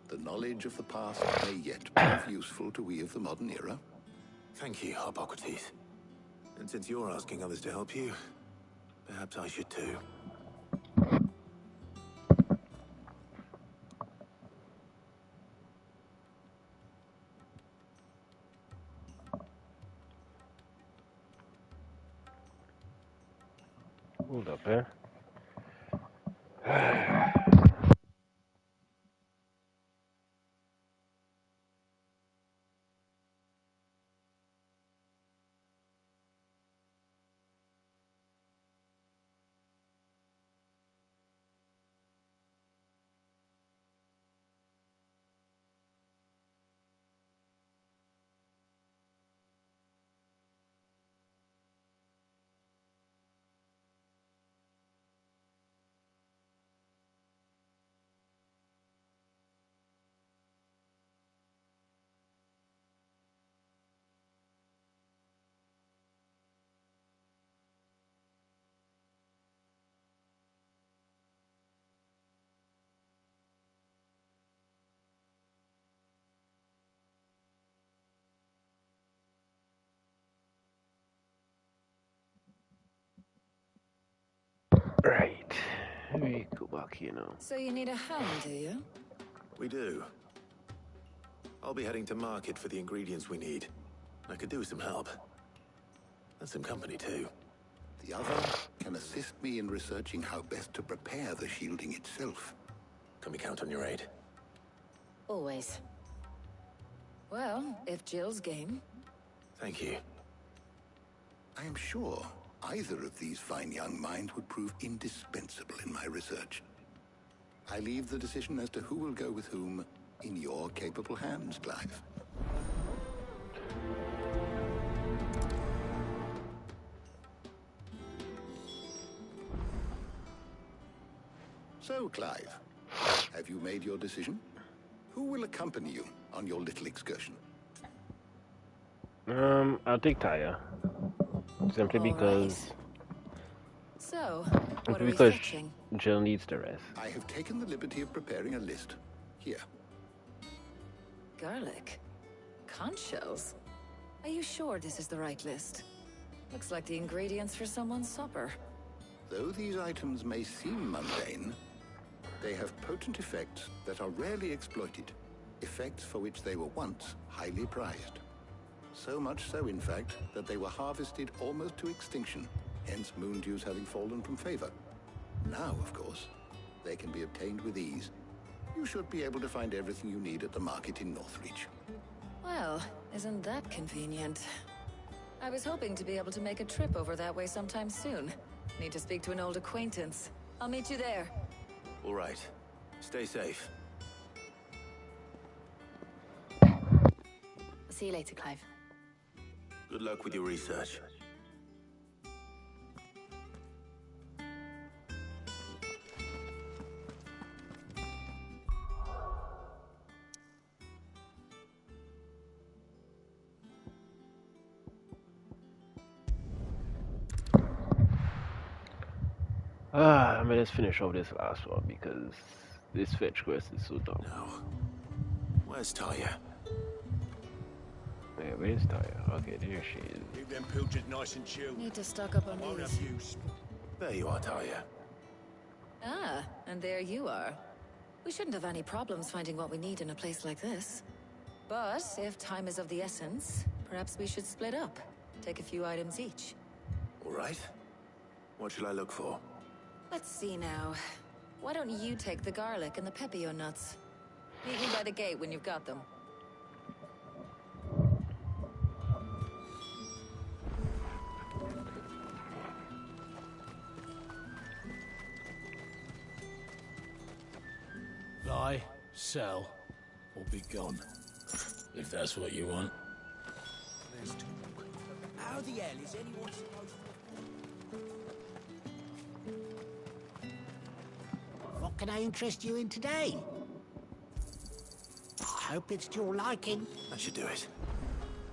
The knowledge of the past may yet prove useful to we of the modern era. Thank you, Hippocrates. And since you're asking others to help you, perhaps I should too. Hold up, eh? Right. Let me go back here now. So you need a hand, do you? We do. I'll be heading to market for the ingredients we need. I could do with some help. And some company, too. The other can assist me in researching how best to prepare the shielding itself. Can we count on your aid? Always. Well, if Jill's game. Thank you. I am sure either of these fine young minds would prove indispensable in my research. I leave the decision as to who will go with whom in your capable hands, Clive. So, Clive, have you made your decision? Who will accompany you on your little excursion? I'll take Taya. Simply because... So, what simply are we because fetching? Jill needs the rest. I have taken the liberty of preparing a list. Here. Garlic. Conch shells. Are you sure this is the right list? Looks like the ingredients for someone's supper. Though these items may seem mundane, they have potent effects that are rarely exploited. Effects for which they were once highly prized. So much so, in fact, that they were harvested almost to extinction, hence moon dews having fallen from favor. Now, of course, they can be obtained with ease. You should be able to find everything you need at the market in Northreach. Well, isn't that convenient? I was hoping to be able to make a trip over that way sometime soon. Need to speak to an old acquaintance. I'll meet you there. All right. Stay safe. I'll see you later, Clive. Good luck with your research. I mean, let's finish off this last one because this fetch quest is so dumb. No. Where's Taya? Yeah, where's Taya? Okay, there she is. Keep them pilchards nice and chilled. Need to stock up on Won't these. have use. There you are, Taya. Ah, and there you are. We shouldn't have any problems finding what we need in a place like this. But if time is of the essence, perhaps we should split up. Take a few items each. All right. What shall I look for? Let's see now. Why don't you take the garlic and the pepio nuts? Meet me by the gate when you've got them. Buy, sell, or be gone. If that's what you want. How the hell is anyone supposed to... What can I interest you in today? I hope it's to your liking. That should do it.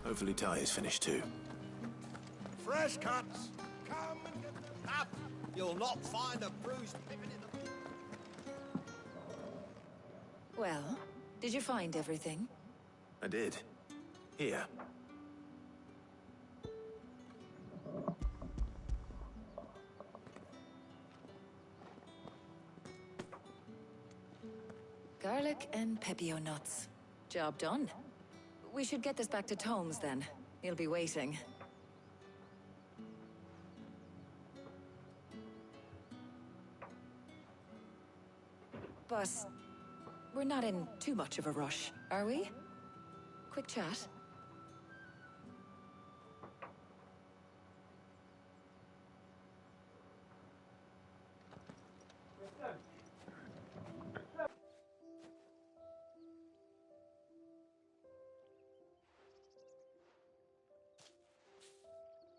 Hopefully Ty is finished too. Fresh cuts! Come and get the cup! You'll not find a bruised pippin in the... Well, did you find everything? I did. Here. Garlic and pepio nuts. Job done. We should get this back to Tomes then. He'll be waiting. But we're not in too much of a rush, are we? Quick chat.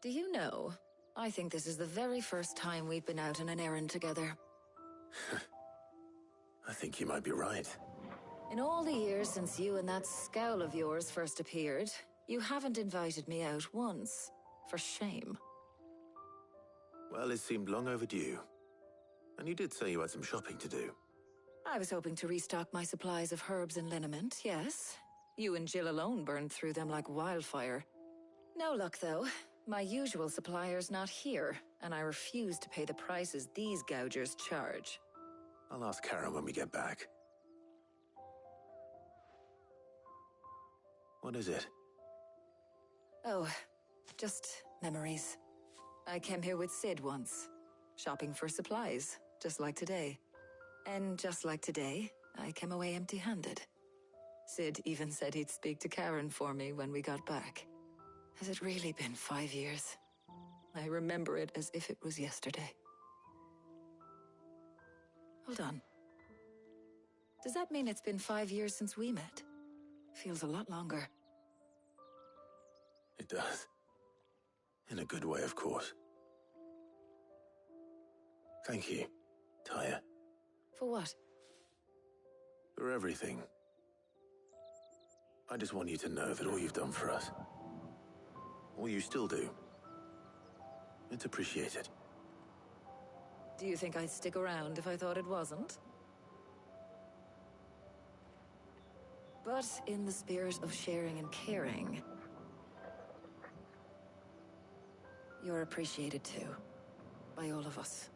Do you know, I think this is the very first time we've been out on an errand together. I think you might be right. In all the years since you and that scowl of yours first appeared, you haven't invited me out once. For shame. Well, it seemed long overdue. And you did say you had some shopping to do. I was hoping to restock my supplies of herbs and liniment, yes. You and Jill alone burned through them like wildfire. No luck, though. My usual supplier's not here, and I refuse to pay the prices these gougers charge. I'll ask Karen when we get back. What is it? Oh, just memories. I came here with Sid once, shopping for supplies, just like today. And just like today, I came away empty-handed. Sid even said he'd speak to Karen for me when we got back. Has it really been 5 years? I remember it as if it was yesterday. Hold on. Does that mean it's been 5 years since we met? Feels a lot longer. It does. In a good way, of course. Thank you, Taya. For what? For everything. I just want you to know that all you've done for us, all you still do, it's appreciated. Do you think I'd stick around if I thought it wasn't? But in the spirit of sharing and caring, you're appreciated too, by all of us.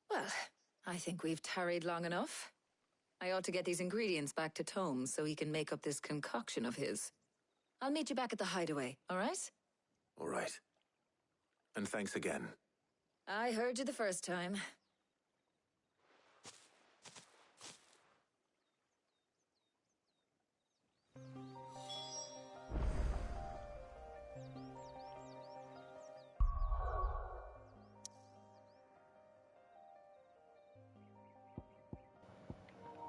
Well, I think we've tarried long enough. I ought to get these ingredients back to Tomes so he can make up this concoction of his. I'll meet you back at the hideaway, all right? All right. And thanks again. I heard you the first time.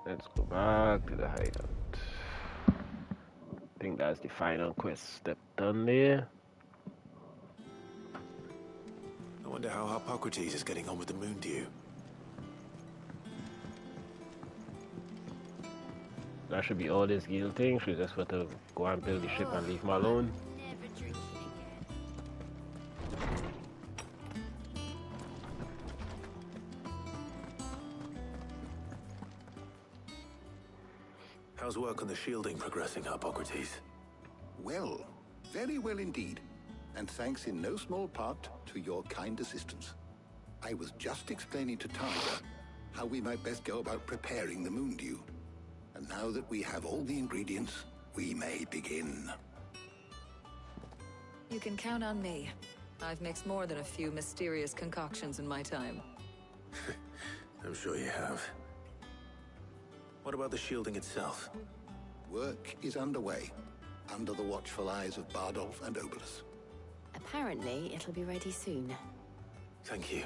Let's go back to the hideout. I think that's the final quest step done there. I wonder how Hippocrates is getting on with the moon dew. That should be all this guild thing. Should just want to go and build the ship and leave him alone. How's work on the shielding progressing, Hippocrates? Well, very well indeed. And thanks in no small part to your kind assistance. I was just explaining to Tyler how we might best go about preparing the moon dew. And now that we have all the ingredients, we may begin. You can count on me. I've mixed more than a few mysterious concoctions in my time. I'm sure you have. What about the shielding itself? Work is underway, under the watchful eyes of Bardolph and Obolus. Apparently, it'll be ready soon. Thank you.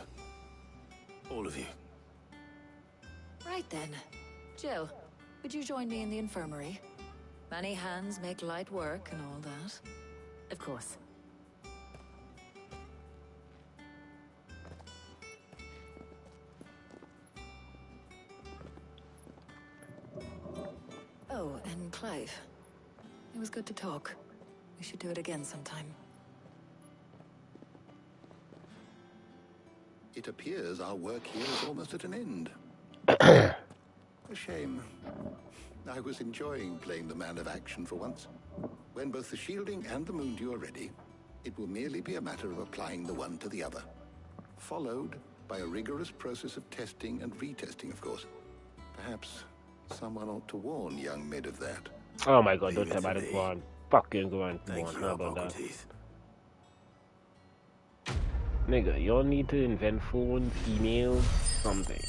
All of you. Right then. Jill, would you join me in the infirmary? Many hands make light work and all that. Of course. Oh, and Clive. It was good to talk. We should do it again sometime. It appears our work here is almost at an end. A shame. I was enjoying playing the man of action for once. When both the shielding and the moondew are ready, it will merely be a matter of applying the one to the other. Followed by a rigorous process of testing and retesting, of course. Perhaps someone ought to warn young Mid of that. Oh my god, don't tell about it, one. Fucking go on. Thank you, How about that? Hippocrates. Nigga, y'all need to invent phones, emails, something.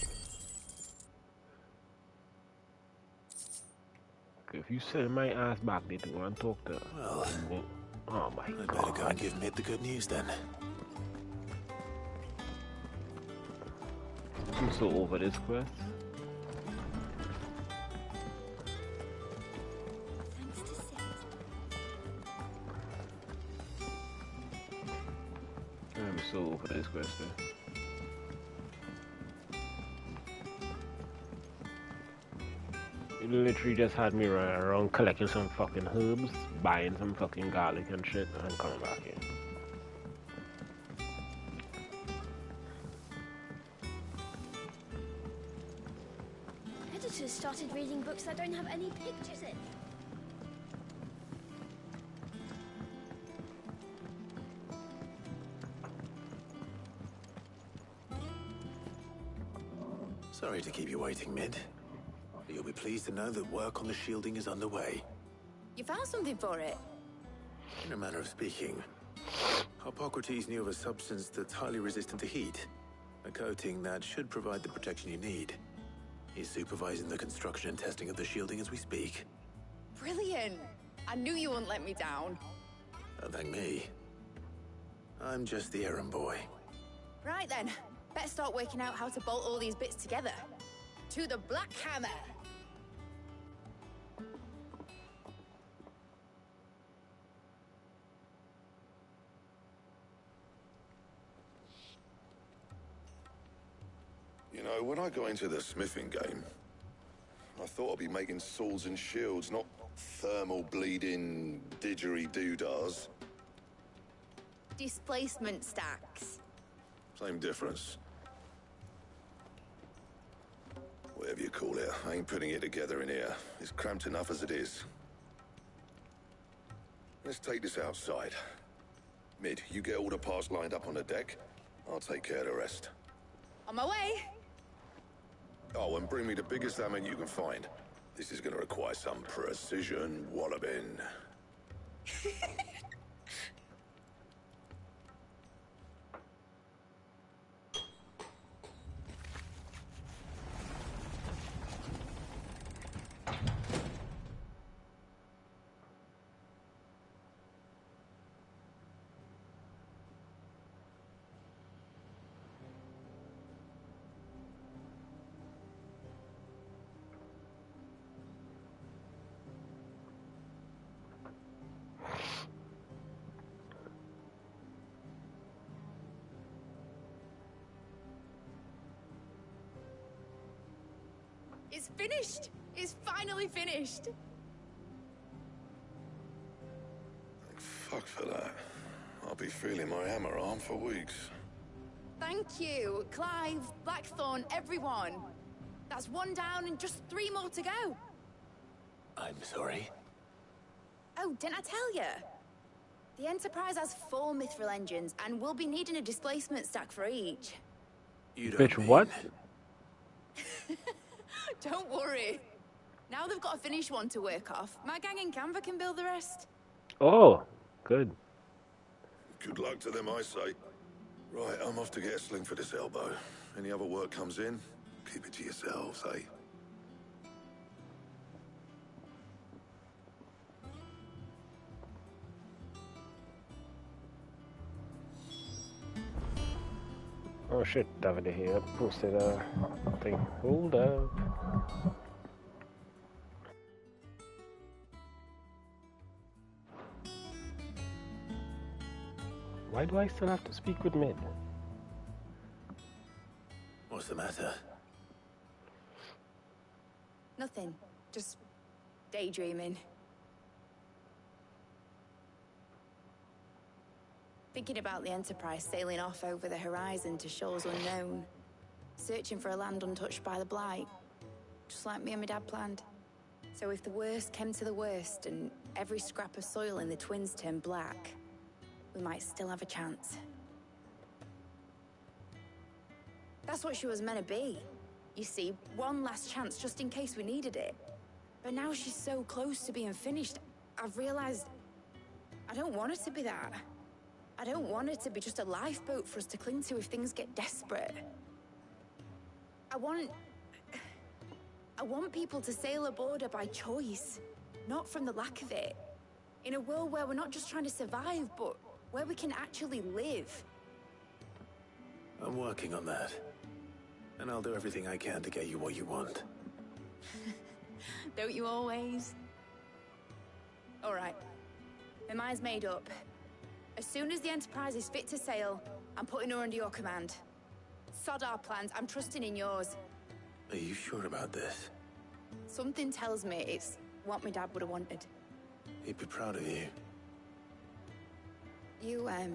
If you send my ass back there to go and talk to her. Well, oh my god. I'd better go and give Mid the good news then. I'm so over this quest. I'm so over this question. It literally just had me running around collecting some fucking herbs, buying some fucking garlic and shit, and coming back here. Editors started reading books that don't have any pictures in. Sorry to keep you waiting, Mid. But you'll be pleased to know that work on the shielding is underway. You found something for it? In a manner of speaking, Hippocrates knew of a substance that's highly resistant to heat. A coating that should provide the protection you need. He's supervising the construction and testing of the shielding as we speak. Brilliant! I knew you wouldn't let me down. Don't thank me. I'm just the errand boy. Right then, better start working out how to bolt all these bits together. To the Black Hammer! You know, when I got into the smithing game, I thought I'd be making swords and shields, not thermal bleeding didgeridoo-dahs. Displacement stacks. Same difference. Whatever you call it, I ain't putting it together in here. It's cramped enough as it is. Let's take this outside. Mid, you get all the parts lined up on the deck. I'll take care of the rest. On my way! Oh, and bring me the biggest hammer you can find. This is gonna require some precision walloping. It's finished! It's finally finished! Fuck for that. I'll be feeling my hammer arm for weeks. Thank you, Clive, Blackthorn, everyone. That's one down and just 3 more to go. I'm sorry. Oh, didn't I tell you? The Enterprise has 4 mithril engines, and we'll be needing a displacement stack for each. You don't Bitch, what? Don't worry. Now they've got a finished one to work off. My gang in Canva can build the rest. Oh, good. Good luck to them, I say. Right, I'm off to get a sling for this elbow. Any other work comes in, keep it to yourselves, eh? Oh shit, David here posted a thing. Hold up. Why do I still have to speak with Mid? What's the matter? Nothing. Just daydreaming. Thinking about the Enterprise sailing off over the horizon to shores unknown. Searching for a land untouched by the Blight. Just like me and my dad planned. So if the worst came to the worst and every scrap of soil in the Twins turned black, we might still have a chance. That's what she was meant to be. You see, one last chance just in case we needed it. But now she's so close to being finished, I've realized I don't want it to be that. I don't want it to be just a lifeboat for us to cling to if things get desperate. I want people to sail aboard her by choice, not from the lack of it. In a world where we're not just trying to survive, but where we can actually live. I'm working on that. And I'll do everything I can to get you what you want. Don't you always? All right. My mind's made up. As soon as the Enterprise is fit to sail, I'm putting her under your command. Sod our plans, I'm trusting in yours. Are you sure about this? Something tells me it's what my dad would have wanted. He'd be proud of you. You were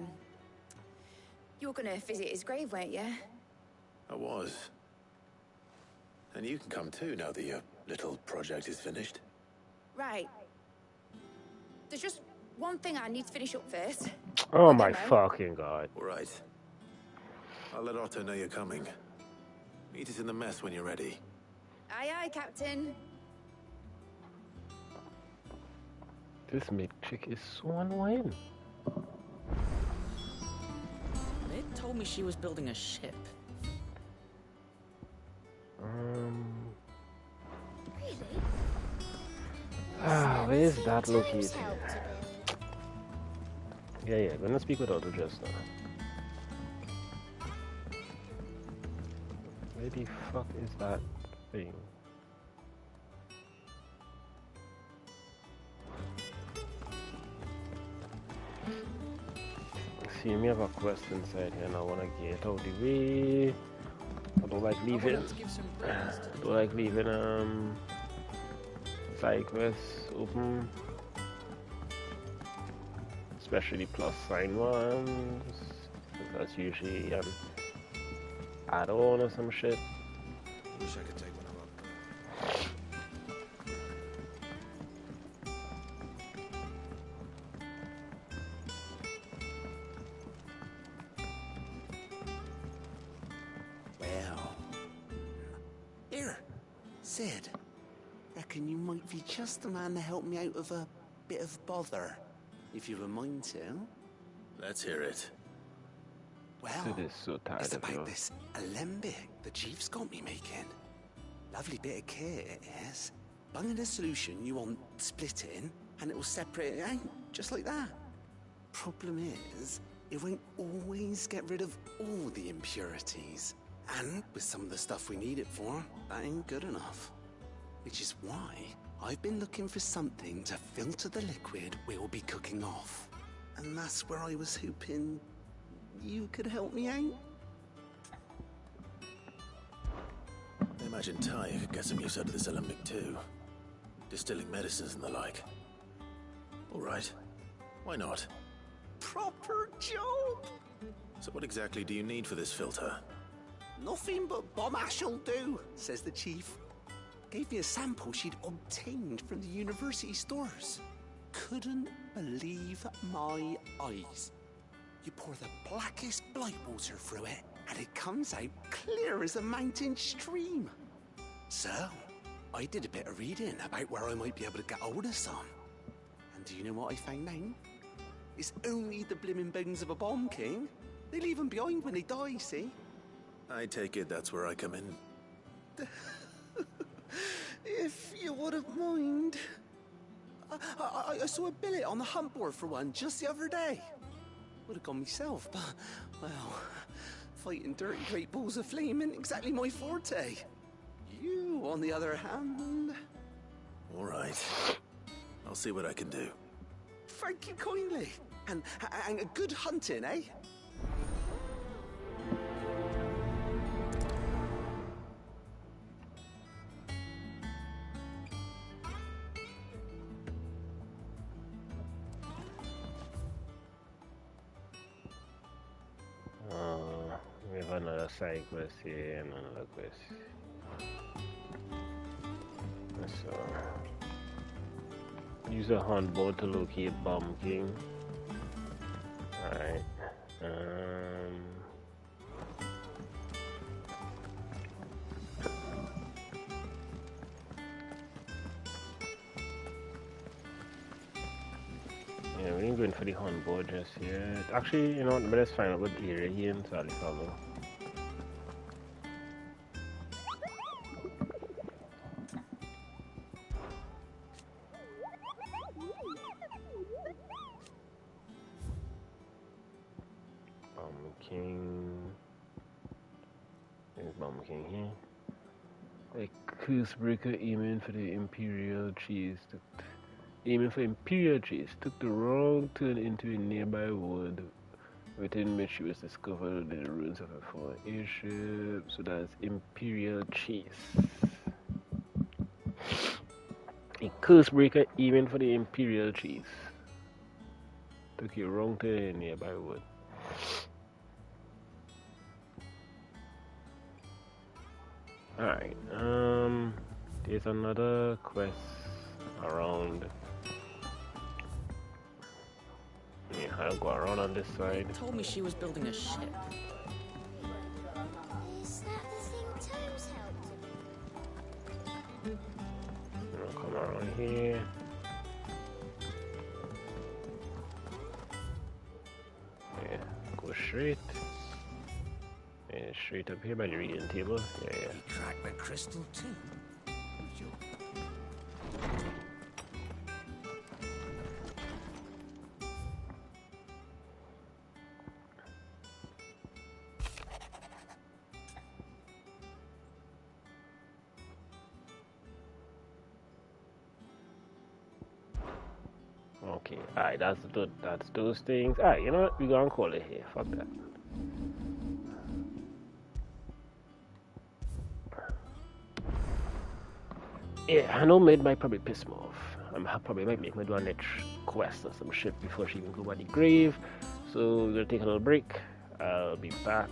gonna visit his grave, weren't you? I was. And you can come too now that your little project is finished. Right. There's just one thing I need to finish up first. Oh my fucking god. All right. I'll let Otto know you're coming. Meet us in the mess when you're ready. Aye, aye, Captain. This Mid chick is so annoying. Mid told me she was building a ship. Where's that located? Yeah, gonna speak with Otto just now. Where the fuck is that thing? See, me have a quest inside here and I wanna get out the way. I don't like leaving. Side quests open. Especially plus sign ones. That's usually add-on or some shit. Wish I could take one of them. Well, here, Sid. Reckon you might be just the man to help me out of a bit of bother, if you were mind to. Let's hear it. Well, Sid is so tired it's of about you. this alembic the Chief's got me making. Lovely bit of kit it is. Bunging a solution you want splitting, and it will separate it out, just like that. Problem is, it won't always get rid of all the impurities. And with some of the stuff we need it for, that ain't good enough. Which is why I've been looking for something to filter the liquid we'll be cooking off. And that's where I was hoping you could help me out. I imagine Ty could get some use out of this alembic too. Distilling medicines and the like. All right. Why not? Proper job! So what exactly do you need for this filter? Nothing but bomb ash'll do, says the Chief. Gave me a sample she'd obtained from the university stores. Couldn't believe my eyes. You pour the blackest blight water through it, and it comes out clear as a mountain stream. So, I did a bit of reading about where I might be able to get hold of some. And do you know what I found out? It's only the blimmin' bones of a bomb king. They leave them behind when they die, see? I take it that's where I come in. If you wouldn't mind. I saw a billet on the hunt board for one just the other day. Would have gone myself, but, well, fighting dirty great balls of flame ain't exactly my forte. You, on the other hand... All right. I'll see what I can do. Thank you kindly. And good hunting, eh? We have another side quest here and another quest. So, use a hunt boat to locate Bomb King. Alright. Yeah, we ain't going for the hunt boat just yet. Actually, you know what? Let's find out what area he in Sally Follow. King here. A curse breaker aiming for the Imperial cheese. Aiming for Imperial cheese took the wrong turn into a nearby wood, within which she was discovered in the ruins of a former airship. So that's Imperial cheese. A curse breaker aiming for the Imperial cheese took a wrong turn in a nearby wood. Alright, there's another quest around. Yeah, I'll go around on this side. They told me she was building a ship. Is that the thing Toes helped? I'll come around here. Yeah, go straight. Yeah, straight up here by the reading table. Yeah. You cracked the crystal too. Okay, alright, that's those things. Alright, you know what? We're gonna call it here. Fuck that. Yeah, I know Maid might probably piss me off. I probably might make me do a next quest or some shit before she even go by the grave. So we're gonna take a little break. I'll be back.